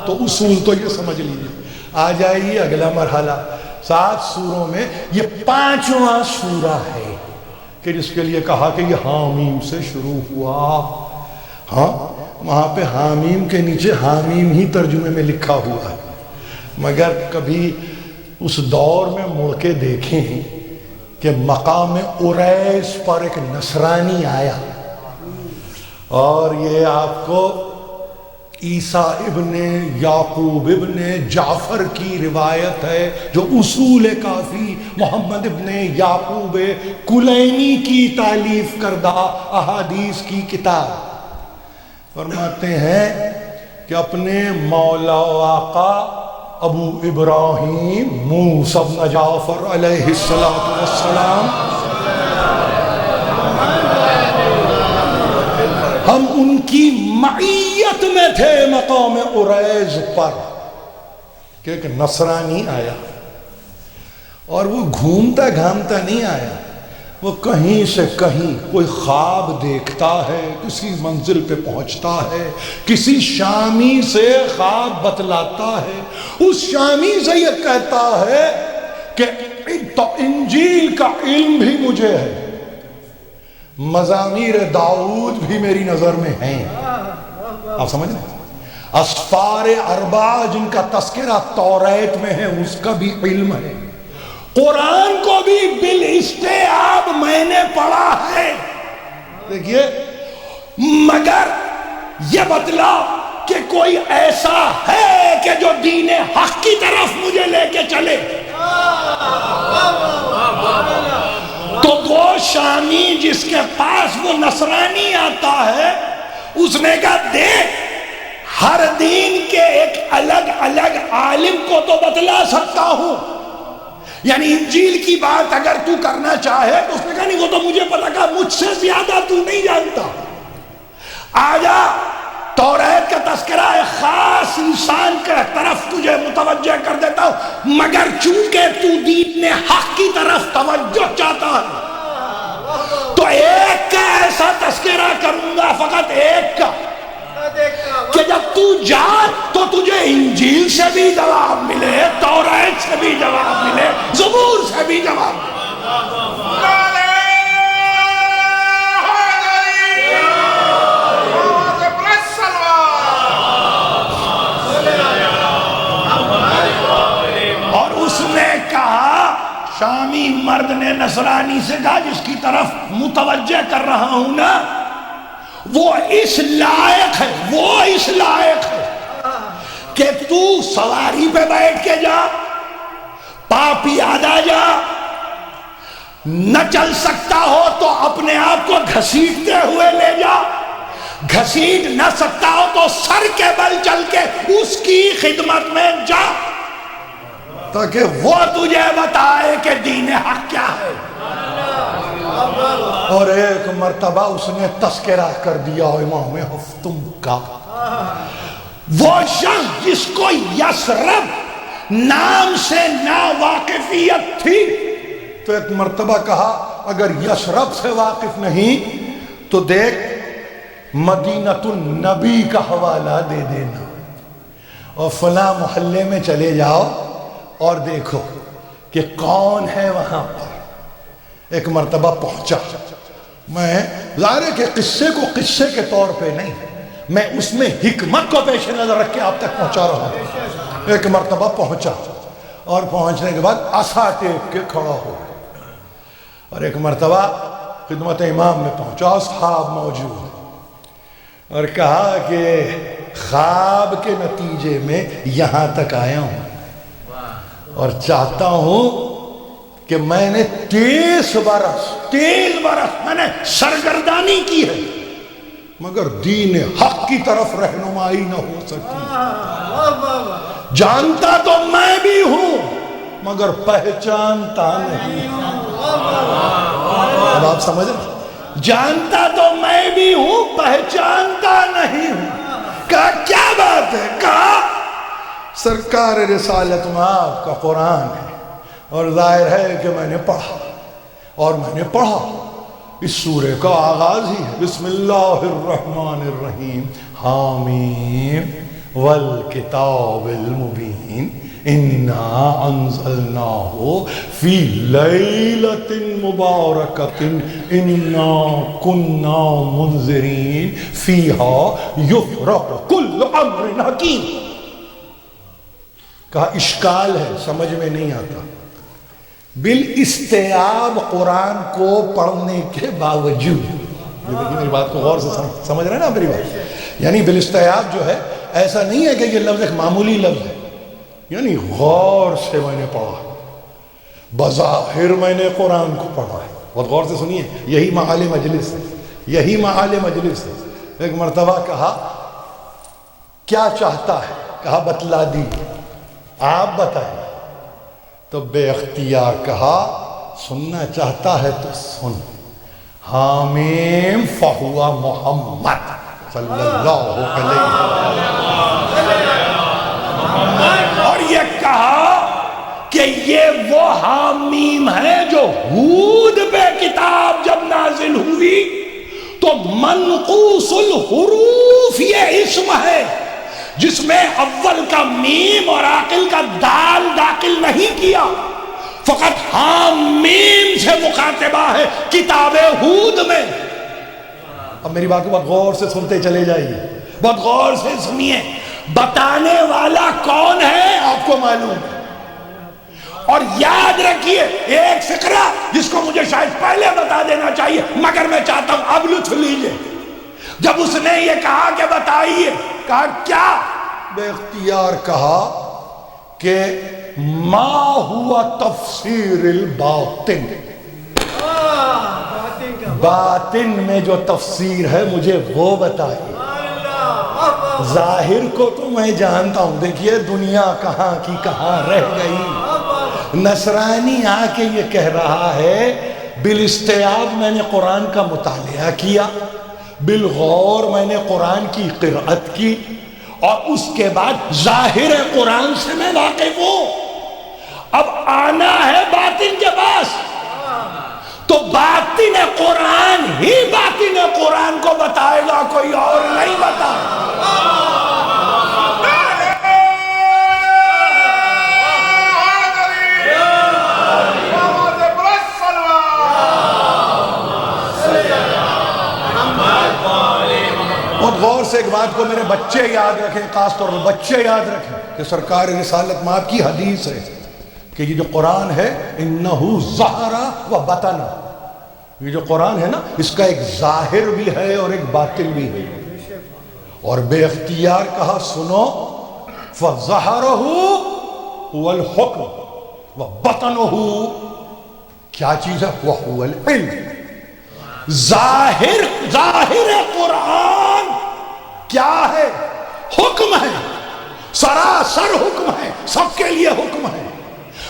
تو اصول تو یہ سمجھ لیجیے۔ آ جائیے اگلا مرحلہ، 7 سوروں میں یہ 5واں سورہ ہے کہ جس کے لیے کہا کہ یہ حامیم سے شروع ہوا. ہاں وہاں پہ حامیم کے نیچے حامیم ہی ترجمے میں لکھا ہوا ہے، مگر کبھی اس دور میں مڑ کے دیکھیں کہ مقام اریس پر ایک نصرانی آیا اور یہ آپ کو عیسیٰ ابن یعقوب ابن جعفر کی روایت ہے جو اصول کافی محمد ابن یعقوب کلینی کی تالیف کردہ احادیث کی کتاب. فرماتے ہیں کہ اپنے مولا و آقا ابو ابراہیم موسیٰ بن جعفر علیہ السلام ہم ان کی معیت میں تھے مقام اریز پر کہ ایک نصرانی آیا اور وہ گھومتا گھامتا نہیں آیا، وہ کہیں سے کہیں کوئی خواب دیکھتا ہے، کسی منزل پہ پہنچتا ہے، کسی شامی سے خواب بتلاتا ہے، اس شامی سے یہ کہتا ہے کہ انجیل کا علم بھی مجھے ہے، مزامیر داؤد بھی میری نظر میں ہیں. آپ سمجھ رہے ہیں؟ اسفار اربعہ جن کا تذکرہ توریت میں ہے اس کا بھی علم ہے، قرآن کو بھی بالاستیعاب میں نے پڑھا ہے. دیکھیے مگر یہ بتلا کہ کوئی ایسا ہے کہ جو دین حق کی طرف مجھے لے کے چلے. تو وہ شامی جس کے پاس وہ نصرانی آتا ہے اس نے کہا دیکھ ہر دین کے ایک الگ الگ عالم کو تو بتلا سکتا ہوں، یعنی انجیل کی بات اگر تو کرنا چاہے تو اس نے کہا نہیں وہ تو مجھے پتا، کہا مجھ سے زیادہ تو نہیں جانتا، آجا توریت کا تذکرہ ایک خاص انسان کے طرف تجھے متوجہ کر دیتا ہوں، مگر چونکہ تو دین حق کی طرف توجہ چاہتا ہے تو ایک کا ایسا تذکرہ کروں گا، فقط ایک کا، کہ جب تو جا تو تجھے انجیل سے بھی جواب ملے، توریت سے بھی جواب ملے، زبور سے بھی جواب ملے. اور اس نے کہا، شامی مرد نے نصرانی سے کہا جس کی طرف متوجہ کر رہا ہوں نا وہ اس لائق ہے، وہ اس لائق ہے کہ تو سواری پہ بیٹھ کے جا، پاپی آدھا جا، نہ چل سکتا ہو تو اپنے آپ کو گھسیٹتے ہوئے لے جا، گھسیٹ نہ سکتا ہو تو سر کے بل چل کے اس کی خدمت میں جا تاکہ وہ تجھے بتائے کہ دین حق کیا ہے. اور ایک مرتبہ اس نے تذکرہ کر دیا امام ہفتم کا، وہ شخص جس کو یسرب نام سے ناواقفیت تھی تو ایک مرتبہ کہا اگر یسرب سے واقف نہیں تو دیکھ مدینۃ النبی کا حوالہ دے دینا اور فلاں محلے میں چلے جاؤ اور دیکھو کہ کون ہے وہاں پر. ایک مرتبہ پہنچا، میں ظاہر ہے کہ قصے کو قصے کے طور پہ نہیں، میں اس میں حکمت کو پیش نظر رکھ کے آپ تک پہنچا رہا ہوں. ایک مرتبہ پہنچا اور پہنچنے کے بعد عصا ٹیک کے کھڑا ہو، اور ایک مرتبہ خدمت امام میں پہنچا، اصحاب موجود، اور کہا کہ خواب کے نتیجے میں یہاں تک آیا ہوں اور چاہتا ہوں کہ میں نے 30 برس میں نے سرگردانی کی ہے مگر دین حق کی طرف رہنمائی نہ ہو سکی. جانتا تو میں بھی ہوں مگر پہچانتا نہیں. اب آپ سمجھ رہے؟ جانتا تو میں بھی ہوں پہچانتا نہیں ہوں. کہا کیا بات ہے؟ کہا سرکار رسالت مآب کا قرآن ہے اور ظاہر ہے کہ میں نے پڑھا، اور میں نے پڑھا اس سورے کا آغاز ہی ہے بسم اللہ الرحمن الرحیم حامیم والکتاب المبین انا انزلناہ فی لیلۃ مبارکۃ انا کنا منذرین فیہا یفرق کل امر حکیم. کہا اشکال ہے، سمجھ میں نہیں آتا. بالاستیعاب قرآن کو پڑھنے کے باوجود، میری بات کو غور سے سمجھ رہے ہیں نا میری بات؟ یعنی بالاستیعاب جو ہے ایسا نہیں ہے کہ یہ لفظ ایک معمولی لفظ ہے، یعنی غور سے میں نے پڑھا، بظاہر میں نے قرآن کو پڑھا ہے. بہت غور سے سنیے، یہی محال مجلس ہے، یہی محال مجلس ہے. ایک مرتبہ کہا کیا چاہتا ہے؟ کہا بتلا دی، آپ بتائیں. تو بے اختیار کہا سننا چاہتا ہے تو سن، حامیم فہوا محمد صلی اللہ علیہ وسلم. اور یہ کہا کہ یہ وہ حامیم ہے جو ہود پہ کتاب جب نازل ہوئی تو منقوص الحروف یہ اسم ہے جس میں اول کا میم اور آخر کا دال داخل نہیں کیا، فقط حامیم سے مخاطبہ ہے کتاب ہود میں. اب میری بات کو بہت غور سے سنتے چلے جائیے، بہت غور سے سنیے. بتانے والا کون ہے آپ کو معلوم ہے. اور یاد رکھیے ایک فقرہ جس کو مجھے شاید پہلے بتا دینا چاہیے مگر میں چاہتا ہوں اب لطف لیجیے. جب اس نے یہ کہا کہ بتائیے، کہا کیا؟ بے اختیار کہا کہ ما ہوا تفسیر الباطن، باطن میں جو تفسیر ہے مجھے وہ بتائیے. ظاہر کو تو میں جانتا ہوں، دیکھیے دنیا کہاں کی کہاں رہ گئی. نصرانی آ کے یہ کہہ رہا ہے بالاستیعاب میں نے قرآن کا مطالعہ کیا، بالغور میں نے قرآن کی قرأت کی، اور اس کے بعد ظاہر قرآن سے میں واقف ہوں. اب آنا ہے باطن کے پاس، تو باطن قرآن ہی باطن قرآن کو بتائے گا، کوئی اور نہیں بتائے. بہت غور سے ایک بات کو میرے بچے یاد رکھیں، خاص طور پر بچے یاد رکھیں کہ سرکار رسالت مآب کی حدیث ہے کہ یہ جو قرآن ہے انہو ظہر و بطن، یہ جو قرآن ہے نا اس کا ایک ظاہر بھی ہے اور ایک باطن بھی ہے. اور بے اختیار کہا سنو فظہرہ هو الحکم و بطنہ کیا چیز ہے؟ وہو العلم. ظاہر قرآن کیا ہے؟ حکم ہے، سراسر حکم ہے، سب کے لیے حکم ہے.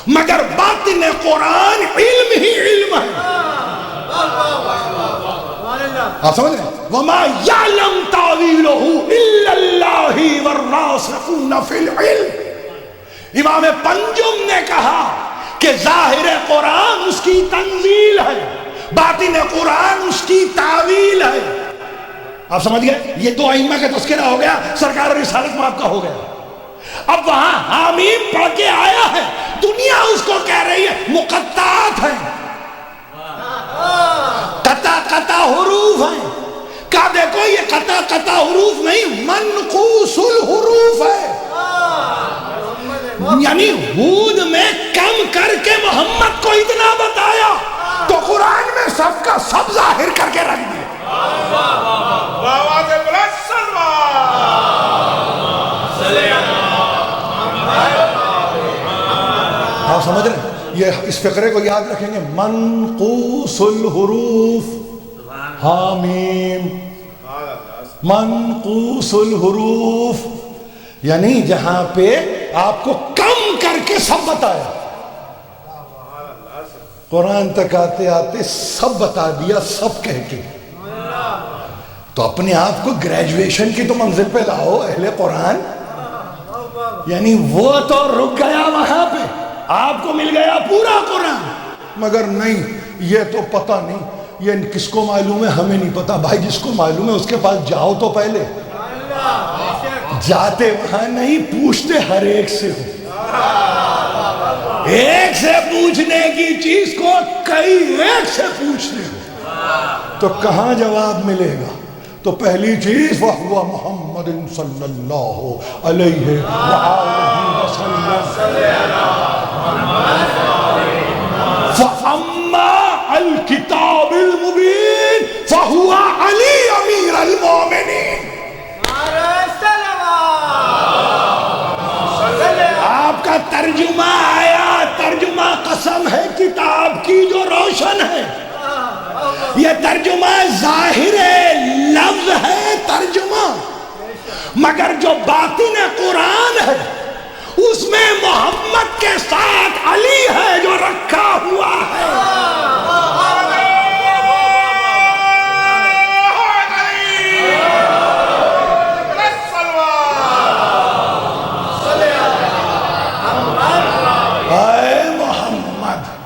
مگر باطن قرآن علم ہی علم ہے. آپ سمجھ رہے ہیں؟ وَمَا يَعْلَمْ تَعْوِيلَهُ إِلَّا اللَّهِ وَالرَّاسِخُونَ فِي الْعِلْمِ. امام پنجم نے کہا کہ ظاہر قرآن اس کی تنزیل ہے، باطن قرآن اس کی تعویل ہے. آپ سمجھ گئے؟ یہ دو ائمہ کا تذکرہ ہو گیا، سرکار رسالت مآب کا ہو گیا. اب وہاں حامیم پڑھ کے آیا ہے، دنیا اس کو کہہ رہی ہے مقطعات ہیں، قطع حروف ہیں. کہا دیکھو یہ قطع حروف نہیں، منقوص الحروف ہے. یعنی ہود میں کم کر کے محمد کو اتنا بتایا تو قرآن میں سب کا سب ظاہر کر کے رکھ دیا. آپ سمجھ رہے ہیں؟ یہ اس فقرے کو یاد رکھیں گے، منقوص الحروف حامیم، منقوص الحروف یعنی جہاں پہ آپ کو کم کر کے سب بتایا. قرآن تک آتے آتے سب بتا دیا، سب کہہ کے. تو اپنے آپ کو گریجویشن کی تو منزل پہ لاؤ اہل قرآن. یعنی وہ تو رک گیا وہاں پہ، آپ کو مل گیا پورا قرآن. مگر نہیں، یہ تو پتہ نہیں، یہ کس کو معلوم ہے؟ ہمیں نہیں پتا. بھائی جس کو معلوم ہے اس کے پاس جاؤ تو پہلے. جاتے وہاں نہیں، پوچھتے ہر ایک سے ہو. ایک سے پوچھنے کی چیز کو کئی ایک سے پوچھنے ہو تو کہاں جواب ملے گا؟ تو پہلی چیز وَهُوَ مُحَمَّدٍ صلی اللہ علیہ وآلہ وسلم. فَأَمَّا الْكِتَابِ الْمُبِينِ فَهُوَ عَلِي أَمِيرَ الْمُؤْمِنِينَ. آپ کا ترجمہ آیا، ترجمہ قسم ہے کتاب کی جو روشن ہے. یہ ترجمہ ظاہر لفظ ہے ترجمہ، مگر جو باطن قرآن ہے اس میں محمد کے ساتھ علی ہے جو رکھا ہوا ہے.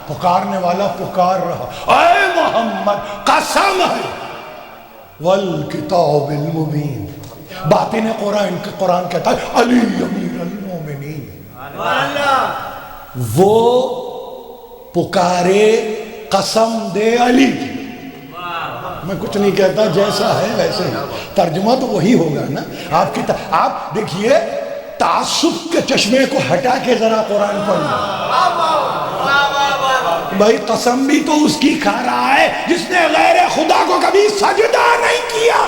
پکارنے والا پکار رہا، اے محمد قسم ہے والکتاب المبین. باطن قرآن کہتا ہے علی امیر المومنین. وہ پکارے قسم دے علی کی. میں کچھ نہیں کہتا، جیسا ہے ویسے ہی ترجمہ تو وہی ہوگا نا. آپ دیکھیے تعصب کے چشمے کو ہٹا کے ذرا قرآن پڑھیں. بھائی قسم بھی تو اس کی کھا رہا ہے جس نے غیر خدا کو کبھی سجدہ نہیں کیا.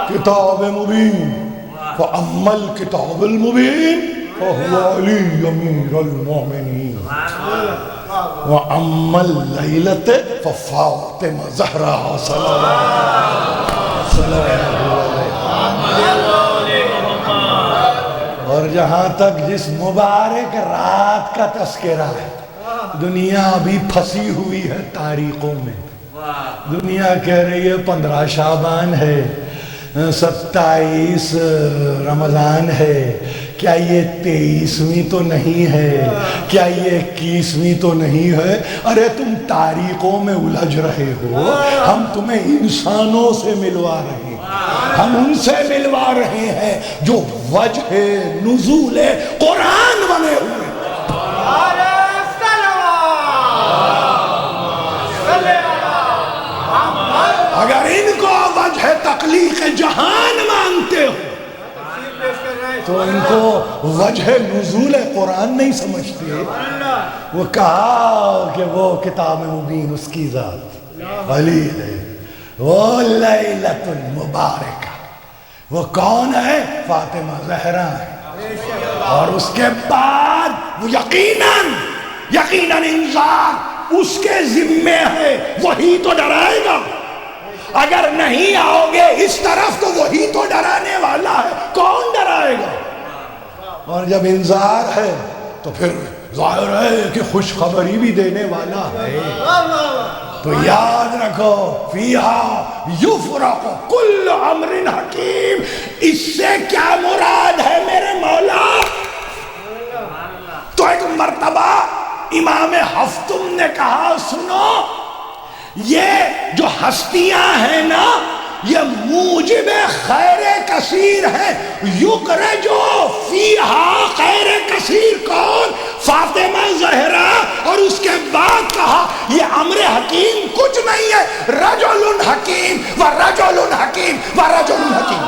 کتاب مبین فَأَمَّا الْكِتَابُ الْمُبِينِ فَهُوَ عَلِيُّ أَمِيرُ الْمُؤْمِنِينَ وَأَمَّا اللَّيْلَةُ فَفَاطِمَةُ الزَّهْرَاءُ صلی اللہ علیہ. اور جہاں تک جس مبارک رات کا تذکرہ ہے، دنیا ابھی پھنسی ہوئی ہے تاریخوں میں. دنیا کہہ رہی ہے 15 شعبان ہے، 27 رمضان ہے، کیا یہ 23ویں تو نہیں ہے، کیا یہ 21ویں تو نہیں ہے. ارے تم تاریخوں میں الجھ رہے ہو، ہم تمہیں انسانوں سے ملوا رہے ہیں. ہم ان سے ملوا رہے ہیں جو وجہ نزول قرآن بنے ہوئے. اگر ان کو وجہ تخلیق جہان مانتے ہو تو ان کو وجہ نزول قرآن نہیں سمجھتے. وہ کہا کہ وہ کتاب مبین اس کی ذات علی ہے، وہ لیلۃ المبارکہ. وہ کون ہے؟ فاطمہ زہرا ہے. اور اس کے بعد وہ یقیناً انذار اس کے ذمے ہے، وہی تو ڈرائے گا. اگر نہیں آؤ گے اس طرف تو وہی تو ڈرانے والا ہے، کون ڈرائے گا؟ اور جب انذار ہے تو پھر ظاہر ہے کہ خوشخبری بھی دینے والا ہے. تو یاد رکھو فیہا یفرق کل امر حکیم. اس سے کیا مراد ہے میرے مولا؟ تو ایک مرتبہ امام حفتم نے کہا سنو، یہ جو ہستیاں ہیں نا یہ موجب خیر کثیر ہے. یخرجو فیہا خیر کثیر کون؟ فاطمہ زہرا. اور اس کے بعد کہا یہ امر حکیم کچھ نہیں ہے، رجل حکیم و رجل حکیم و رجل حکیم.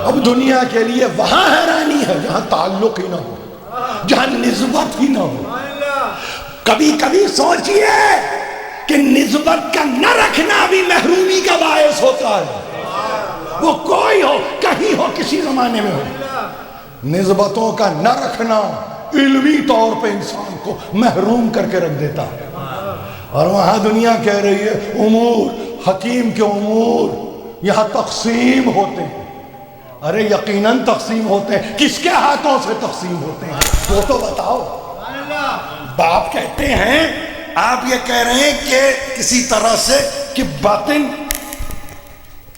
اب دنیا کے لیے وہاں حیرانی ہے جہاں تعلق ہی نہ ہو، جہاں نسبت ہی نہ ہو. کبھی کبھی سوچئے کہ نسبت کا نہ رکھنا بھی محرومی کا باعث ہوتا ہے. وہ کوئی ہو، کہیں ہو، کسی زمانے میں ہو، نسبتوں کا نہ رکھنا علمی طور پہ انسان کو محروم کر کے رکھ دیتا ہے. اور وہاں دنیا کہہ رہی ہے امور حکیم کے امور یہاں تقسیم ہوتے ہیں. ارے یقیناً تقسیم ہوتے ہیں، کس کے ہاتھوں سے تقسیم ہوتے ہیں وہ تو بتاؤ. باپ کہتے ہیں، آپ یہ کہہ رہے ہیں کہ کسی طرح سے کہ باطن،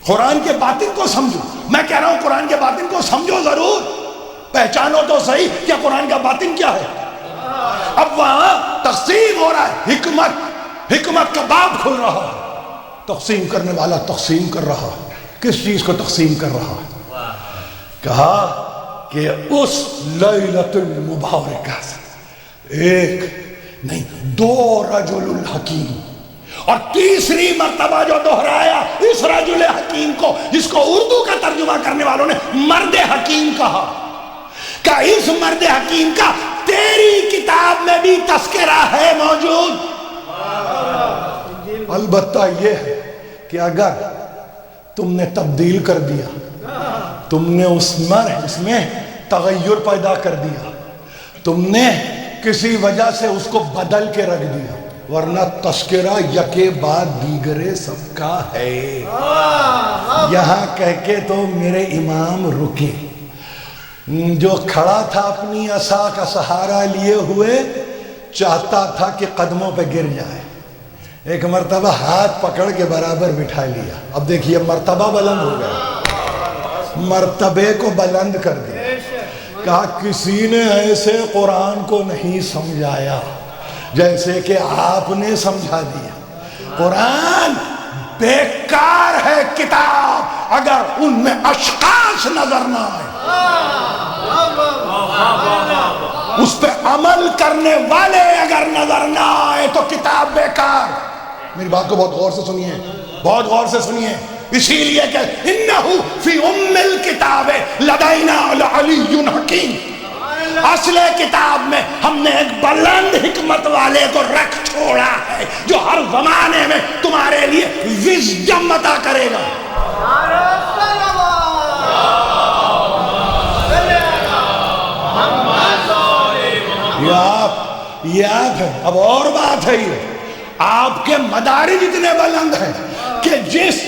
قرآن کے باطن کو سمجھو. میں کہہ رہا ہوں قرآن کے باطن کو سمجھو ضرور، پہچانو تو صحیح کیا قرآن کا باطن کیا ہے. اب وہاں تقسیم ہو رہا ہے، حکمت کا باب کھل رہا ہے. تقسیم کرنے والا تقسیم کر رہا. کس چیز کو تقسیم کر رہا ہے؟ کہا کہ اس لیلۃ المبارکہ سے ایک نہیں 2 رجل الحکیم، اور تیسری مرتبہ جو دہرایا اس رجل حکیم کو، جس کو اردو کا ترجمہ کرنے والوں نے مرد حکیم کہا، کہ اس مرد حکیم کا تیری کتاب میں بھی تذکرہ ہے موجود. البتہ یہ ہے کہ اگر تم نے تبدیل کر دیا، تم نے اس میں تغیر پیدا کر دیا، تم نے کسی وجہ سے اس کو بدل کے رکھ دیا، ورنہ تذکرہ یکے بعد دیگرے سب کا ہے. یہاں کہہ کے تو میرے امام رکے. جو کھڑا تھا اپنی عصا کا سہارا لیے ہوئے، چاہتا تھا کہ قدموں پہ گر جائے. ایک مرتبہ ہاتھ پکڑ کے برابر بٹھا لیا. اب دیکھیے مرتبہ بلند ہو گیا، مرتبے کو بلند کر دیا. کہا کسی نے ایسے قرآن کو نہیں سمجھایا جیسے کہ آپ نے سمجھا دیا. قرآن بیکار ہے کتاب اگر ان میں اشخاص نظر نہ آئے، اس پہ عمل کرنے والے اگر نظر نہ آئے تو کتاب بیکار. میری بات کو بہت غور سے سنیے، بہت غور سے سنیے. اسی لیے کہ انہو فی ام الکتاب لدینا لعلی حکیم، اصل کتاب میں ہم نے ایک بلند حکمت والے کو رکھ چھوڑا ہے جو ہر زمانے میں تمہارے لیے وزڈم عطا کرے گا. یہ آپ ہے. اب اور بات ہے، یہ آپ کے مدارج اتنے بلند ہیں کہ جس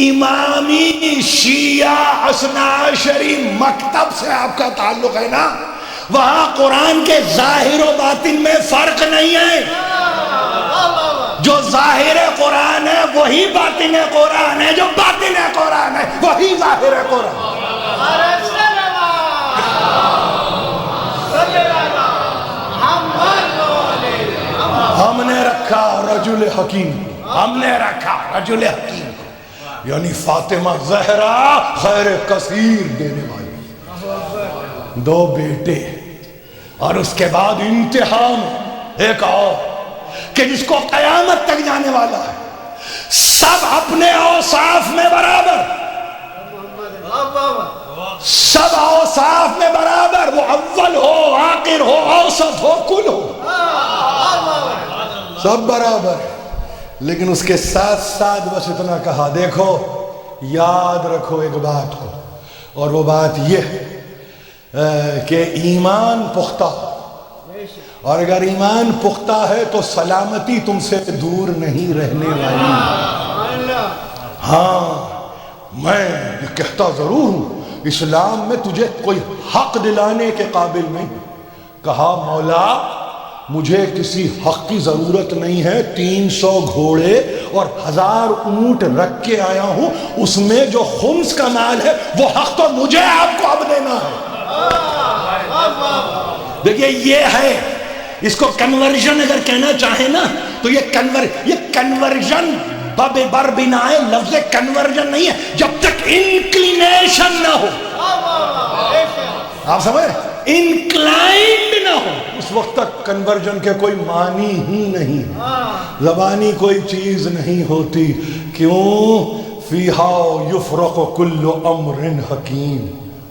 امامی شیعہ اثناعشری مکتب سے آپ کا تعلق ہے نا، وہاں قرآن کے ظاہر و باطن میں فرق نہیں ہے. جو ظاہر قرآن ہے وہی باطن قرآن ہے، جو باطن قرآن ہے وہی ظاہر قرآن. ہم نے رکھا رجل حکیم، ہم نے رکھا رجل حکیم کو، یعنی فاطمہ زہرا خیر کثیر دینے والی، 2 بیٹے، اور اس کے بعد انتہا میں ایک اور کہ جس کو قیامت تک جانے والا ہے. سب اپنے اوصاف میں برابر، سب اوصاف میں برابر، وہ اول ہو، آخر ہو، اوسط ہو، کل ہو، سب برابر. لیکن اس کے ساتھ ساتھ بس اتنا کہا، دیکھو یاد رکھو ایک بات کو، اور وہ بات یہ کہ ایمان پختہ، اور اگر ایمان پختہ ہے تو سلامتی تم سے دور نہیں رہنے والی. ہاں میں یہ کہتا ضرور ہوں، اسلام میں تجھے کوئی حق دلانے کے قابل نہیں. کہا مولا مجھے کسی حق کی ضرورت نہیں ہے، 300 گھوڑے اور 1000 اونٹ رکھ کے آیا ہوں، اس میں جو خمس کا مال ہے وہ حق تو مجھے آپ کو اب دینا ہے. دیکھیے یہ ہے، اس کو کنورژن اگر کہنا چاہیں نا تو یہ کنورژن بر بنائے لفظ کنورژن نہیں ہے جب تک انکلینیشن نہ ہو. آپ سمجھے؟ انکلائنڈ نہ ہو اس وقت تک کنورژن کے کوئی معنی ہی نہیں. زبانی کوئی چیز نہیں ہوتی. کیوں؟ فیہا یفرق کل امر حکیم.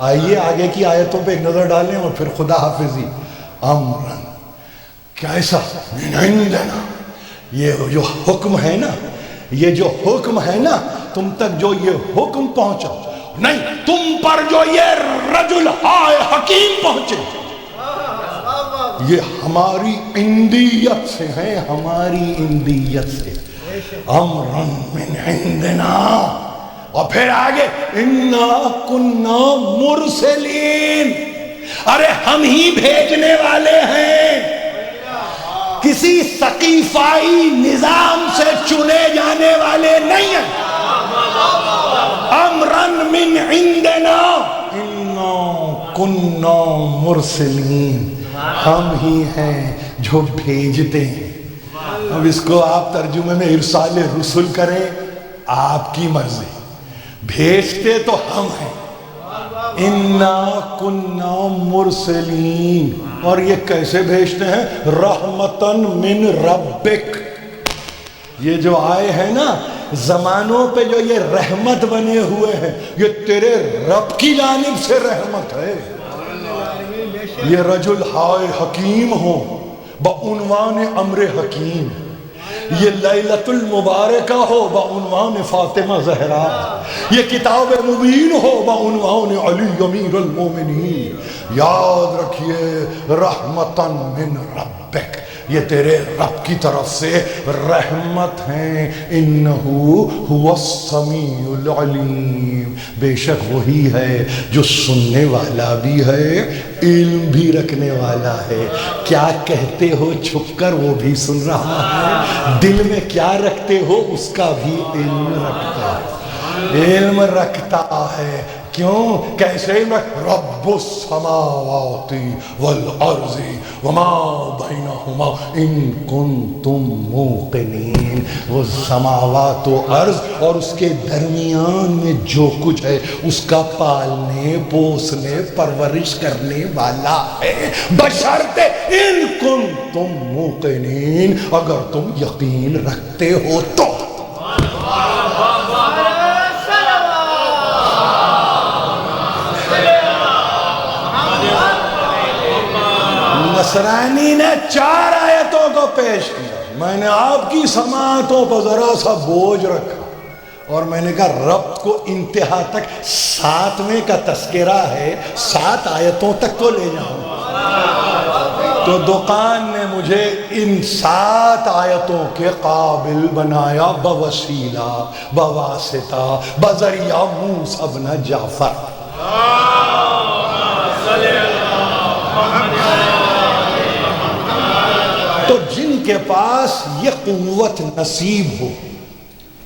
آئیے آگے کی آیتوں پہ ایک نظر ڈالیں اور پھر خدا حافظی. امرن کیسا من عندنا، یہ جو حکم ہے نا، یہ جو حکم ہے نا، تم تک جو یہ حکم پہنچا نہیں، تم پر جو یہ رجل آئے حکیم پہنچے، یہ ہماری عندیت سے ہے، ہماری عندیت سے. امرن من عندنا. اور پھر آگے انا کنا مرسلین، ارے ہم ہی بھیجنے والے ہیں، کسی ثقیفائی نظام سے چنے جانے والے نہیں ہیں. امرن من عندنا انا کنا مرسلین، ہم ہی ہیں جو بھیجتے ہیں۔ اب اس کو آپ ترجمے میں ارسال رسول کریں، آپ کی مرضی، بھیجتے تو ہم ہیں، انا کنا مرسلین۔ اور یہ کیسے بھیجتے ہیں؟ رحمتن من ربک۔ یہ جو آئے ہیں نا زمانوں پہ، جو یہ رحمت بنے ہوئے ہیں، یہ تیرے رب کی جانب سے رحمت ہے۔ یہ رجل ہائے حکیم ہو بعنوان امر حکیم، یہ لیلۃ المبارکہ ہو بعنوان فاطمہ زہرا، یہ کتاب مبین ہو بعنوان علی امیر المومنین۔ یاد رکھیے رحمتن من ربک، یہ تیرے رب کی طرف سے رحمت ہیں۔ انہو هو السمیع العلیم، بے شک وہی ہے جو سننے والا بھی ہے، علم بھی رکھنے والا ہے۔ کیا کہتے ہو چھپ کر وہ بھی سن رہا ہے، دل میں کیا رکھتے ہو اس کا بھی علم رکھتا ہے، علم رکھتا ہے۔ کیوں؟ کیسے؟ رب السماوات والارض وما بینہما ان کنتم موقنین۔ وہ سماوات و ارض اور اس کے درمیان میں جو کچھ ہے اس کا پالنے پوسنے پرورش کرنے والا ہے، بشرط ان کنتم موقنین، اگر تم یقین رکھتے ہو تو۔ نصرانی نے 4 آیتوں کو پیش کیا، میں نے آپ کی سماعتوں پر ذرا سا بوجھ رکھا اور میں نے کہا رب کو انتہا تک 7ویں کا تذکرہ ہے، 7 آیتوں تک تو لے جاؤں۔ تو دکان نے مجھے ان 7 آیتوں کے قابل بنایا، بوسیلہ بواسطہ بذریعہ موسیٰ بن جعفر۔ تو جن کے پاس یہ قوت نصیب ہو،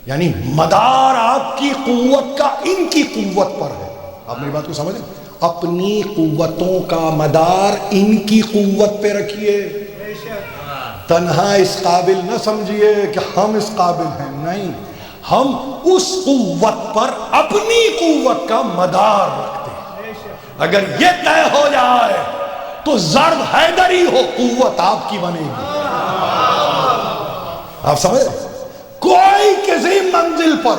یعنی مدار آپ کی قوت کا ان کی قوت پر ہے، آپ میری بات کو سمجھیں، اپنی قوتوں کا مدار ان کی قوت پہ رکھیے، تنہا اس قابل نہ سمجھیے کہ ہم اس قابل ہیں، نہیں، ہم اس قوت پر اپنی قوت کا مدار رکھتے ہیں۔ اگر یہ طے ہو جائے تو ضرب حیدری ہو، قوت آپ کی بنے گی۔ آپ سمجھ، کوئی کسی منزل پر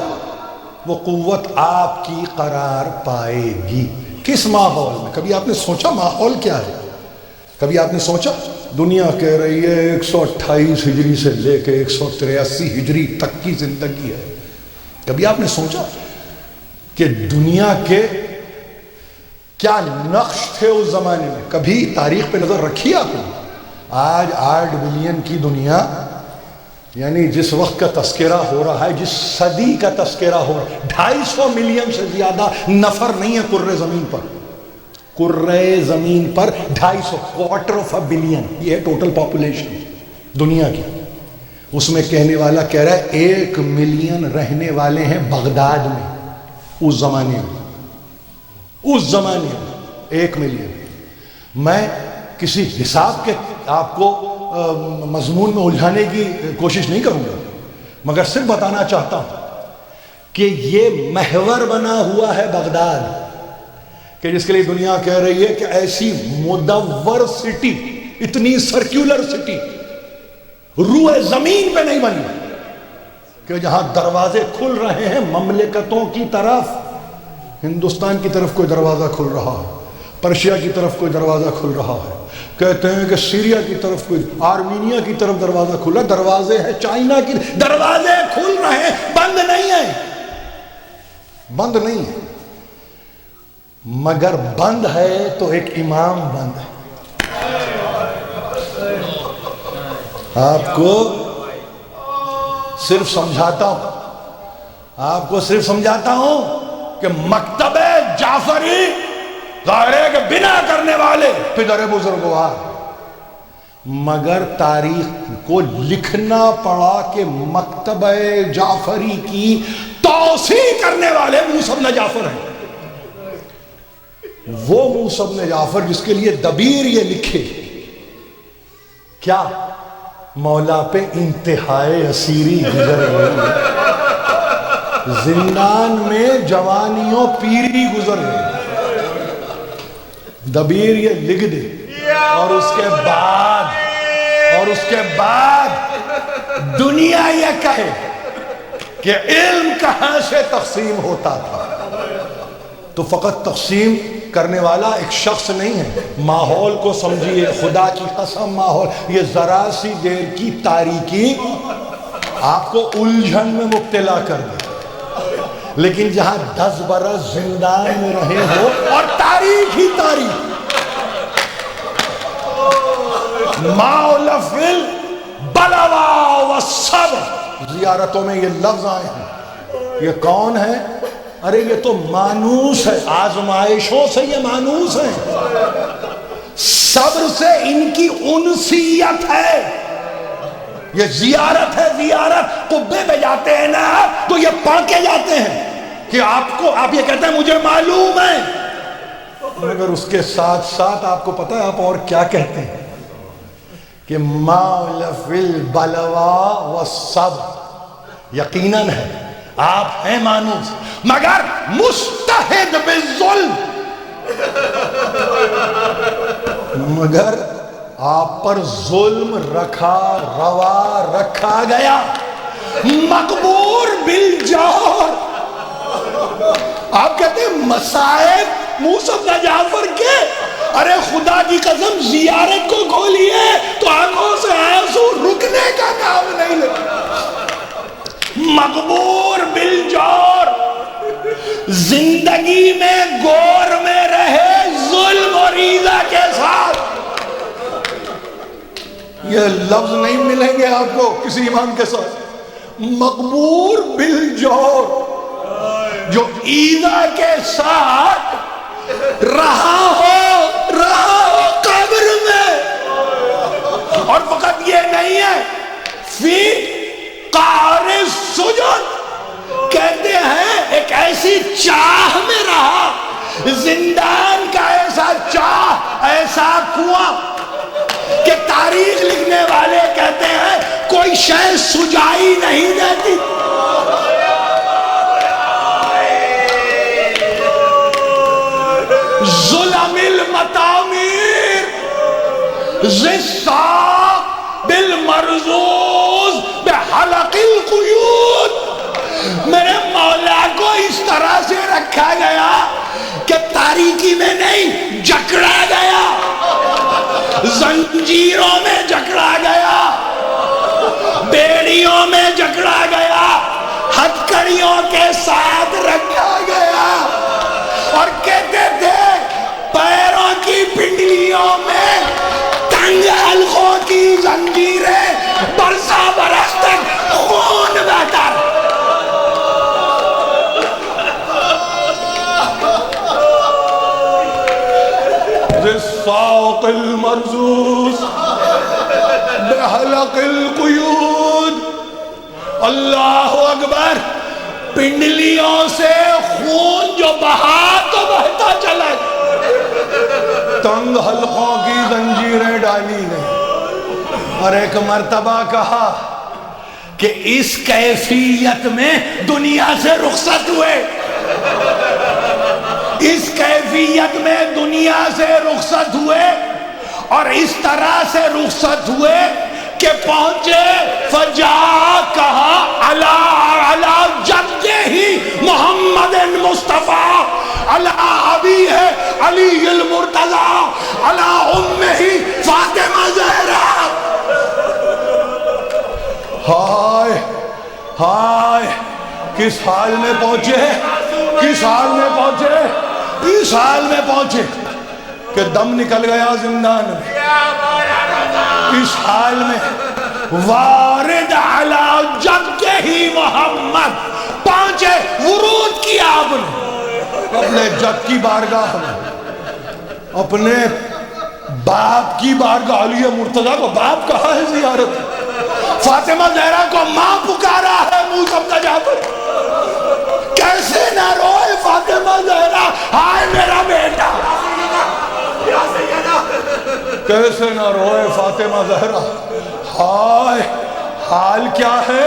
وہ قوت آپ کی قرار پائے گی۔ کس ماحول میں؟ کبھی آپ نے سوچا ماحول کیا ہے؟ کبھی آپ نے سوچا دنیا کہہ رہی ہے 128 ہجری سے لے کے 183 ہجری تک کی زندگی ہے، کبھی آپ نے سوچا کہ دنیا کے کیا نقش تھے اس زمانے میں؟ کبھی تاریخ پہ نظر رکھی آپ نے؟ آج 8 بلین کی دنیا، یعنی جس وقت کا تذکرہ ہو رہا ہے، جس صدی کا تذکرہ ہو رہا ہے، 250 ملین سے زیادہ نفر نہیں ہے کرۂ زمین پر، کرۂ زمین پر 250، کوارٹر آف اے بلین، یہ ہے ٹوٹل پاپولیشن دنیا کی۔ اس میں کہنے والا کہہ رہا ہے 1 ملین رہنے والے ہیں بغداد میں، اس زمانے میں، اس زمانے میں 1 ملین۔ میں کسی حساب کے آپ کو مضمون میں الجھانے کی کوشش نہیں کروں گا، مگر صرف بتانا چاہتا ہوں کہ یہ محور بنا ہوا ہے بغداد، کہ جس کے لیے دنیا کہہ رہی ہے کہ ایسی مدور سٹی، اتنی سرکیولر سٹی روئے زمین پہ نہیں بنی کہ جہاں دروازے کھل رہے ہیں مملکتوں کی طرف، ہندوستان کی طرف کوئی دروازہ کھل رہا ہے، پرشیا کی طرف کوئی دروازہ کھل رہا ہے، کہتے ہیں کہ سیریا کی طرف کوئی، آرمینیا کی طرف دروازہ کھلا، دروازے ہیں چائنا کی، دروازے کھل رہے ہیں، بند نہیں ہیں، بند نہیں ہے، مگر بند ہے تو ایک امام بند ہے۔ آپ کو صرف سمجھاتا ہوں، آپ کو صرف سمجھاتا ہوں کہ مکتب جعفری ظاہر ہے کہ بنا کرنے والے پدر بزرگوار، مگر تاریخ کو لکھنا پڑا کہ مکتب جعفری کی توسیع کرنے والے موسیٰ بن جعفر ہیں۔ وہ موسی بن جعفر جس کے لیے دبیر یہ لکھے کیا مولا پہ انتہائی اسیری گزر گئی، زندان میں جوانیوں پیری گزر گئی، دبیر یہ لکھ دے اور اس کے بعد دنیا یہ کہے کہ علم کہاں سے تقسیم ہوتا تھا، تو فقط تقسیم کرنے والا ایک شخص نہیں ہے، ماحول کو سمجھیے، خدا کی قسم ماحول، یہ ذرا سی دیر کی تاریکی آپ کو الجھن میں مبتلا کر دے، لیکن جہاں 10 برس زندان میں رہے ہو اور تاریخ ہی تاریخ، ماولفل بلوا والصبر، زیارتوں میں یہ لفظ آئے ہیں، یہ کون ہے؟ ارے یہ تو مانوس ہے، آزمائشوں سے یہ مانوس ہیں، صبر سے ان کی انسیت ہے، یہ زیارت ہے، زیارت قبے پہ جاتے ہیں نا تو یہ پڑھ کے جاتے ہیں کہ آپ یہ کہتے ہیں مجھے معلوم ہے، مگر اس کے ساتھ ساتھ آپ کو پتہ ہے آپ اور کیا کہتے ہیں کہ مَوْلَفِ الْبَلَوَا وَالصَّبْرِ، یقیناً ہے آپ ہیں مانوس مگر مستحد بالظلم، مگر آپ پر ظلم روا رکھا گیا، مقبور بالجور، آپ کہتے ہیں مصائب موسی بن جعفر کے، ارے خدا کی قسم زیارت کو کھولیے تو آنکھوں سے آنسو رکنے کا نام نہیں لیتا، مقبور بالجور، زندگی میں گور میں رہے ظلم اور ایذا کے ساتھ، یہ لفظ نہیں ملیں گے آپ کو کسی امام کے ساتھ، مقبور بالجور، جو ایذا کے ساتھ رہا ہو قبر میں، اور فقط یہ نہیں ہے، فی قعر السجن، کہتے ہیں ایک ایسی چاہ میں رہا، زندان کا ایسا چاہ، ایسا کنواں کہ تاریخ لکھنے والے کہتے ہیں کوئی شے سجائی نہیں دیتی، ظلم المطامیر زسا بالمرزوز بحلق القیود، میرے مولا کو اس طرح سے رکھا گیا کہ تاریکی میں نہیں جکڑا گیا، زنجیروں میں جکڑا گیا، بیڑیوں میں جکڑا گیا، ہتھکڑیوں کے ساتھ رکھا گیا، اور کہتے تھے پیروں کی پنڈلیوں میں تنگ حلقوں کی زنجیریں، برسا برس تک خون بہتا، الساق المرزوز بحلق القیود، اللہ اکبر، پنڈلیوں سے خون جو بہا تو بہتا چلا، تنگ حلقوں کی زنجیریں ڈالی گئی، اور ایک مرتبہ کہا کہ اس کیفیت میں دنیا سے رخصت ہوئے، اس کیفیت میں دنیا سے رخصت ہوئے، اور اس طرح سے رخصت ہوئے کہ پہنچے فجا کہا علی جدہ ہی محمد مصطفیٰ، علی ابی ہے علی المرتضی، علی امہ ہی فاطمہ زہرا، ہائے ہائے کس حال میں پہنچے، کس حال میں پہنچے، اس حال میں پہنچے کہ دم نکل گیا زندان میں، اس حال میں وارد علی جدہ ہی محمد، پہنچے ورود کیا آپ نے اپنے جد کی بارگاہ میں، اپنے باپ کی بارگاہ، علی مرتضیٰ کو باپ کہا ہے زیارت، فاطمہ زہرا کو ماں پکارا ہے موسی بن جعفر، کیسے نہ روئے فاطمہ زہرا، ہائے میرا بیٹا، کیسے نہ روئے فاطمہ زہرا. ہائے حال کیا ہے؟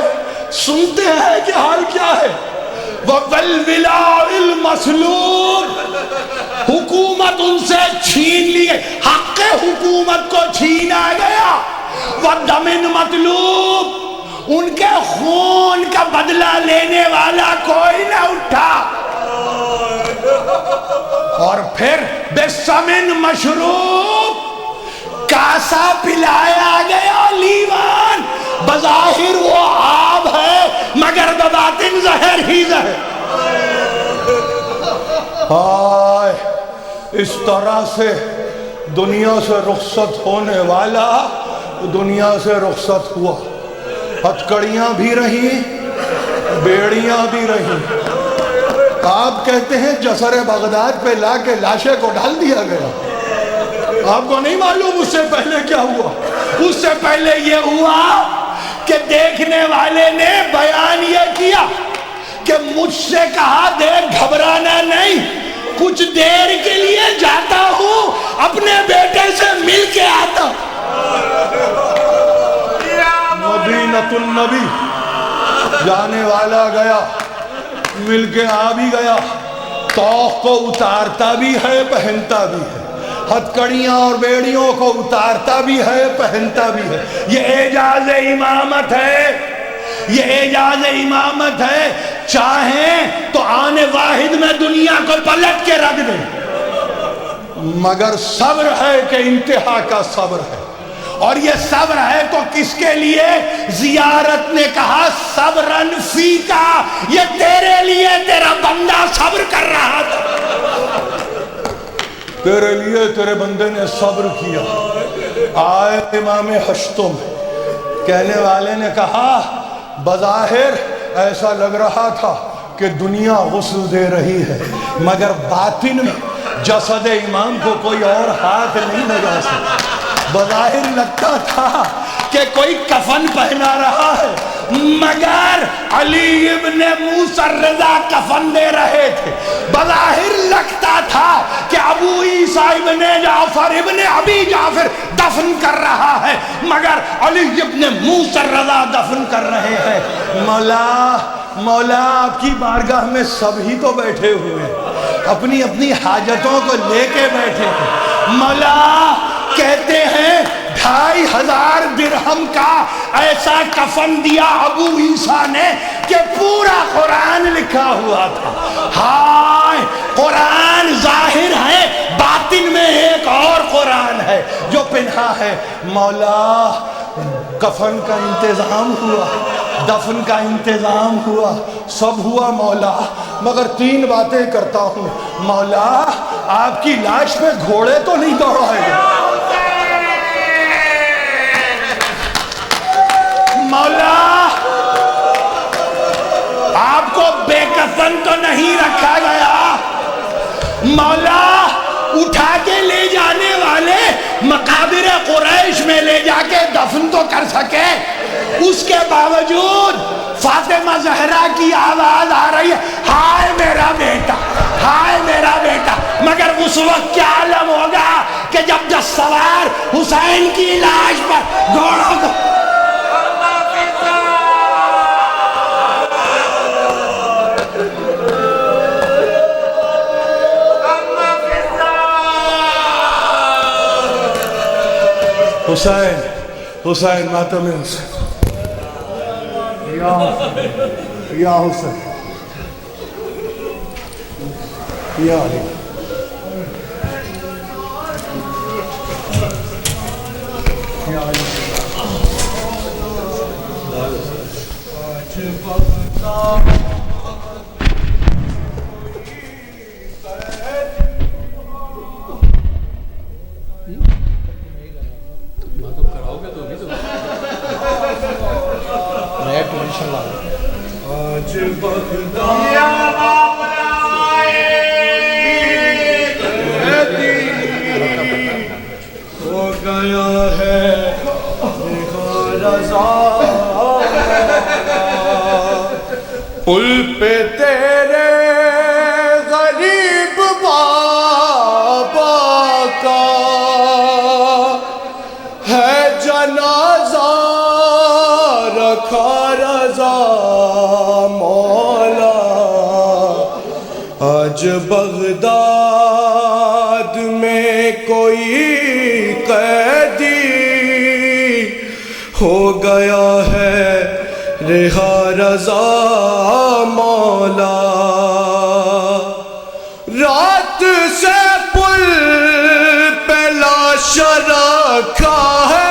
سنتے ہیں کہ حال کیا ہے. وَبَالْوِلَاءِ الْمَسْلُوبِ حکومت ان سے چھین لی گئی, حق حکومت کو چھینا گیا. وَدَمٍ مَطْلُوب ان کے خون کا بدلہ لینے والا کوئی نہ اٹھا. اور پھر بِسَمٍ مَشْرُوب کاسا پلایا گیا لیوان. بظاہر وہ آب ہے مگر بباطن زہر ہی زہر. ہائے اس طرح سے دنیا سے رخصت ہونے والا دنیا سے رخصت ہوا. ہتھکڑیاں بھی رہیں, بیڑیاں بھی رہیں. آپ کہتے ہیں جسر بغداد پہ لا کے لاشے کو ڈال دیا گیا. آپ کو نہیں معلوم اس سے پہلے کیا ہوا؟ اس سے پہلے یہ ہوا کہ دیکھنے والے نے بیان یہ کیا کہ مجھ سے کہا دیکھ گھبرانا نہیں, کچھ دیر کے لیے جاتا ہوں, اپنے بیٹے سے مل کے آتا. مدینۃ النبی جانے والا گیا, مل کے آ بھی گیا. توق کو اتارتا بھی ہے پہنتا بھی ہے, ہتھکڑیاں اور بیڑیوں کو اتارتا بھی ہے پہنتا بھی ہے. یہ اعجاز امامت ہے, یہ اعجاز امامت ہے. چاہیں تو آنے واحد میں دنیا کو پلٹ کے رکھ دیں, مگر صبر ہے کہ انتہا کا صبر ہے. اور یہ صبر ہے تو کس کے لیے؟ زیارت نے کہا صبرن فیکا, یہ تیرے لیے تیرا بندہ صبر کر رہا تھا. تیرے لیے تیرے بندے نے صبر کیا. آئے امام ہشتم, کہنے والے نے کہا بظاہر ایسا لگ رہا تھا کہ دنیا غسل دے رہی ہے, مگر باطن میں جسد امام کو کوئی اور ہاتھ نہیں لگا سکتا. بظاہر لگتا تھا کہ کوئی کفن پہنا رہا ہے, مگر علی ابن موسیٰ الرضا کفن دے رہے تھے. بظاہر لگتا تھا کہ ابو عیسیٰ ابن جعفر ابن ابی جعفر دفن کر رہا ہے, مگر علی ابن موسیٰ الرضا دفن کر رہے ہیں. مولا آپ کی بارگاہ میں سب ہی تو بیٹھے ہوئے ہیں, اپنی اپنی حاجتوں کو لے کے بیٹھے ہیں. مولا کہتے ہیں 2500 درہم کا ایسا کفن دیا ابو عیسیٰ نے کہ پورا قرآن لکھا ہوا تھا. ہائے قرآن ظاہر ہے, باطن میں ایک اور قرآن ہے جو پنہا ہے. مولا کفن کا انتظام ہوا, دفن کا انتظام ہوا, سب ہوا مولا, مگر 3 باتیں کرتا ہوں. مولا آپ کی لاش پہ گھوڑے تو نہیں دوڑائے گئے؟ مولا آپ کو بے کفن تو نہیں رکھا گیا؟ مولا اٹھا کے لے جانے والے مقابر قریش میں لے جا کے دفن تو کر سکے, اس کے باوجود فاطمہ زہرا کی آواز آ رہی ہے ہائے میرا بیٹا, ہائے میرا بیٹا. مگر اس وقت کیا عالم ہوگا کہ جب 10 سوار حسین کی لاش پر گھوڑوں کو حسین ماتم حسین, یا حسین, یا علی. پل پہ تیرے غریب بابا کا رکھا رضا مولا آج بغداد میں کوئی قیدی ہو گیا ہے رہا رضا مولا رات سے پل پہ لاش رکھا ہے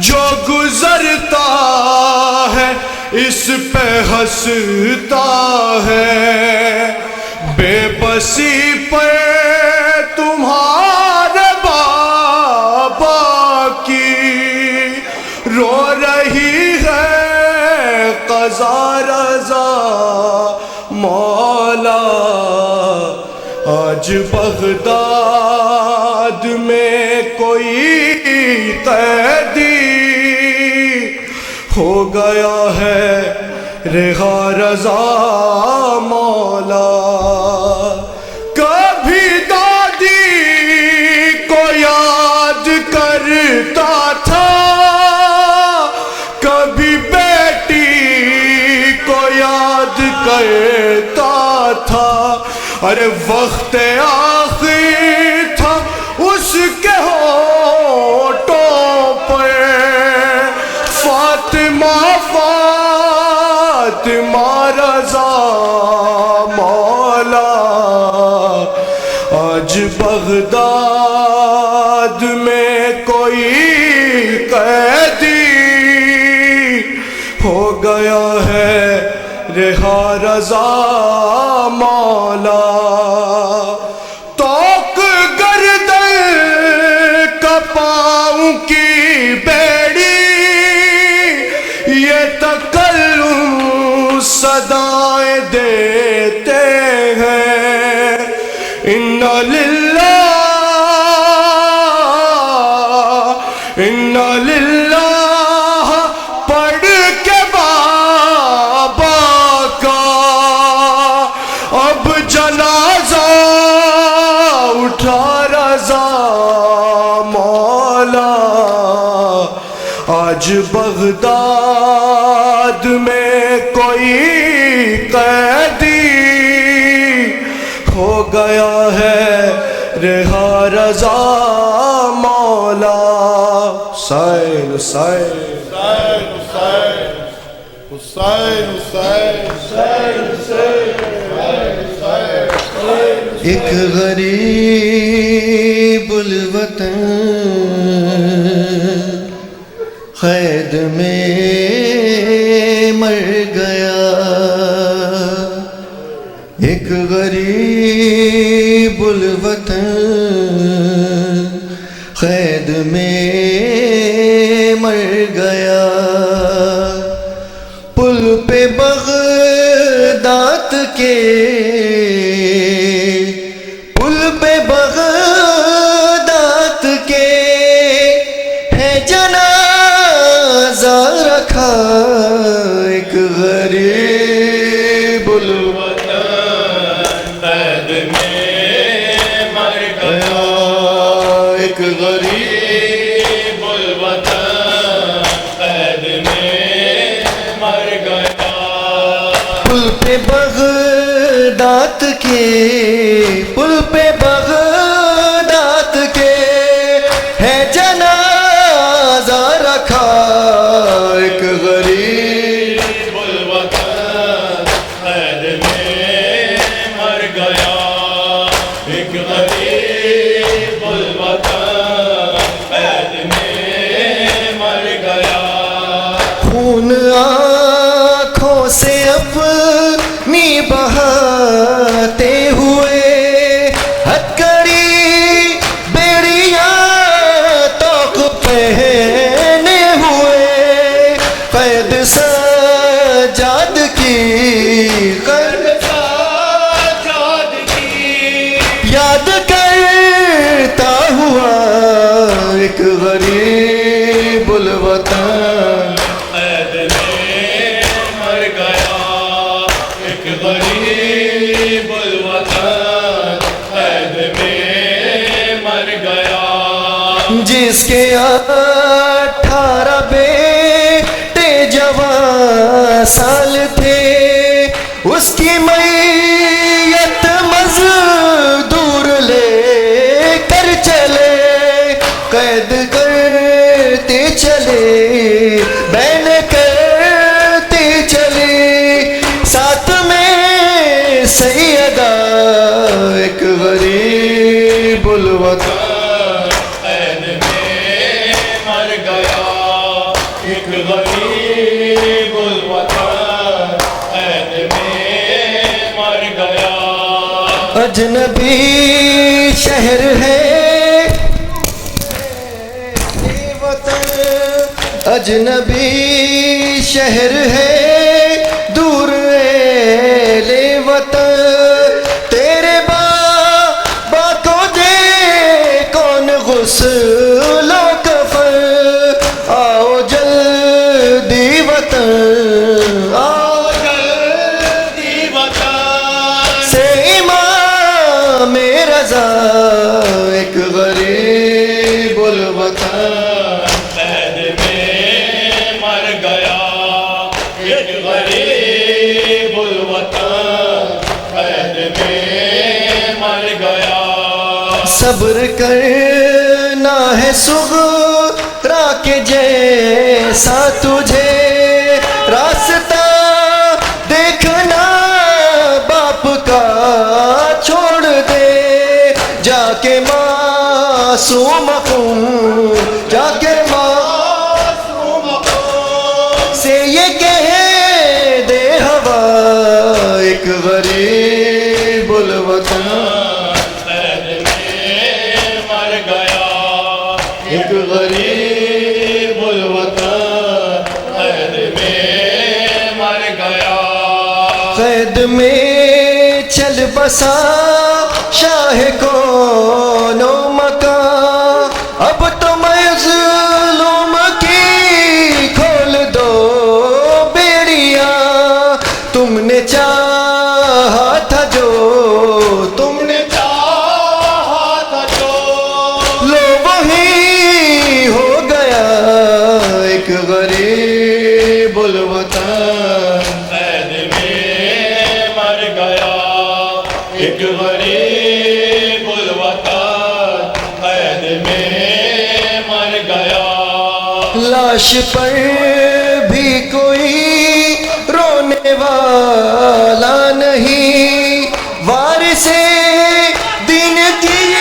جو گزرتا ہے اس پہ ہنستا ہے بے بسی پہ تمہارے بابا کی رو رہی ہے قضا رضا مولا آج بغداد میں کوئی قیدی ہو گیا ہے رہا رضا مولا کبھی دادی کو یاد کرتا تھا کبھی بیٹی کو یاد کرتا تھا ارے وقت آخر تھا اس کے ہونٹوں پہ فاطمہ فاطمہ رضا مولا آج بغداد میں کوئی قیدی ہو گیا ہے رہا رضا مولا توق گردن کا پاؤں کی بیڑی یہ تکلم صدائیں دیتے ہیں انا للہ انا للہ پڑھ کے بابا کا اب جنازہ اٹھا رضا مولا آج بغداد میں کوئی قیدی ہو گیا ہے رہا رضا مولا حسین حسین حسین ایک غریب الوطن قید میں مر گیا ایک غریب الوطن قید میں مر گیا پل پہ بغداد کے پل پہ بغداد کے ہے جنازہ رکھا ایک غریب الوطن قید میں مر گیا ایک غریب الوطن قید میں مر گیا پل پہ بغداد کے پل پہ بغداد کے ہے جنازہ رکھا ایک غریب الوطن قید میں مر گیا ایک غریب الوطن قید میں مر گیا خون آنکھوں سے اپنی بہاتے ہوئے ہتکڑی بیڑیاں توق پہنے ہوئے قید سجاد کی قید سجاد کی یاد کرتا ہوا ایک غریب الوطن قید میں مر گیا ایک غریب الوطن قید میں مر گیا جس کے 18 بیٹے سال تھے اس کی میت مزدور لے کر چلے قید کرتے چلے بین کرتے چلے ساتھ میں سیدہ ایک غریب الوطن قید میں مر گیا ایک غریب الوطن قید میں مر گیا اجنبی شہر ہے اجنبی شہر ہے دور لے وطن تیرے بابا کو دے کون غسل و کفن آؤ جلدی وطن آؤ جلدی وطن سے امام رضا ایک غریب الوطن صبر کرنا ہے صغرا کے جیسا تجھے راستہ دیکھنا باپ کا چھوڑ دے جا کے معصوم قوم جا کے معصوم قوم سے یہ کہہ دے ہوا ایک غریب الوطن ایک غریب الوطن قید میں مر گیا قید میں چل بسا شاہ کون و مکان اب تو مظلوم کی کھول دو بیڑیاں تم نے چاہا تھا جو تم نے چاہا تھا جو لو وہی ہو گیا ایک غریب الوطن قید میں مر گیا ایک غریب الوطن قید میں مر گیا لاش پر بھی کوئی رونے والا نہیں وارث دین کی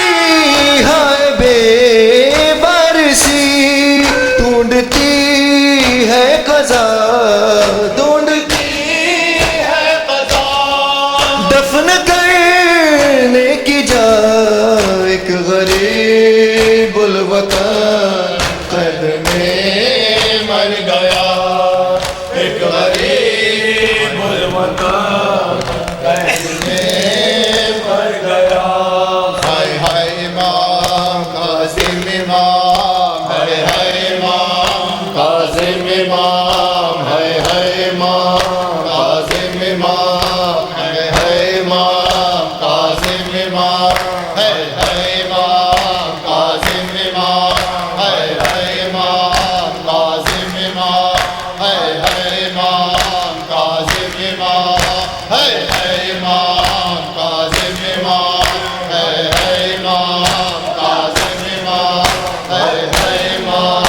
ہائے بے بارسی ڈھونڈتی ہے قضا ڈھونڈتی ہے قضا دفن کرنے کی جا ایک غریب الوطن قید میں مر گیا ایک غریب الوطن قید میں مر گیا ہائے ہائے امام کاظم امام ہائے ہائے امام کاظم امام ہائے ہائے امام کاظم امام ہائے ہائے امام کاظم امام ہائے ہائے امام کاظم امام ہائے ہائے امام کاظم امام ہائے ہائے امام کاظم امام ہائے ہائے امام کاظم امام ہائے ہائے امام کاظم امام ہائے ہائے امام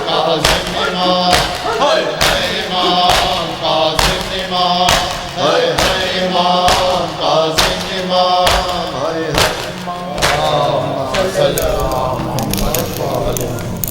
کاظم امام ہائے ہائے امام کاظم امام ہائے ہائے امام کاظم امام ہائے ہائے امام صلی اللہ علیہ وسلم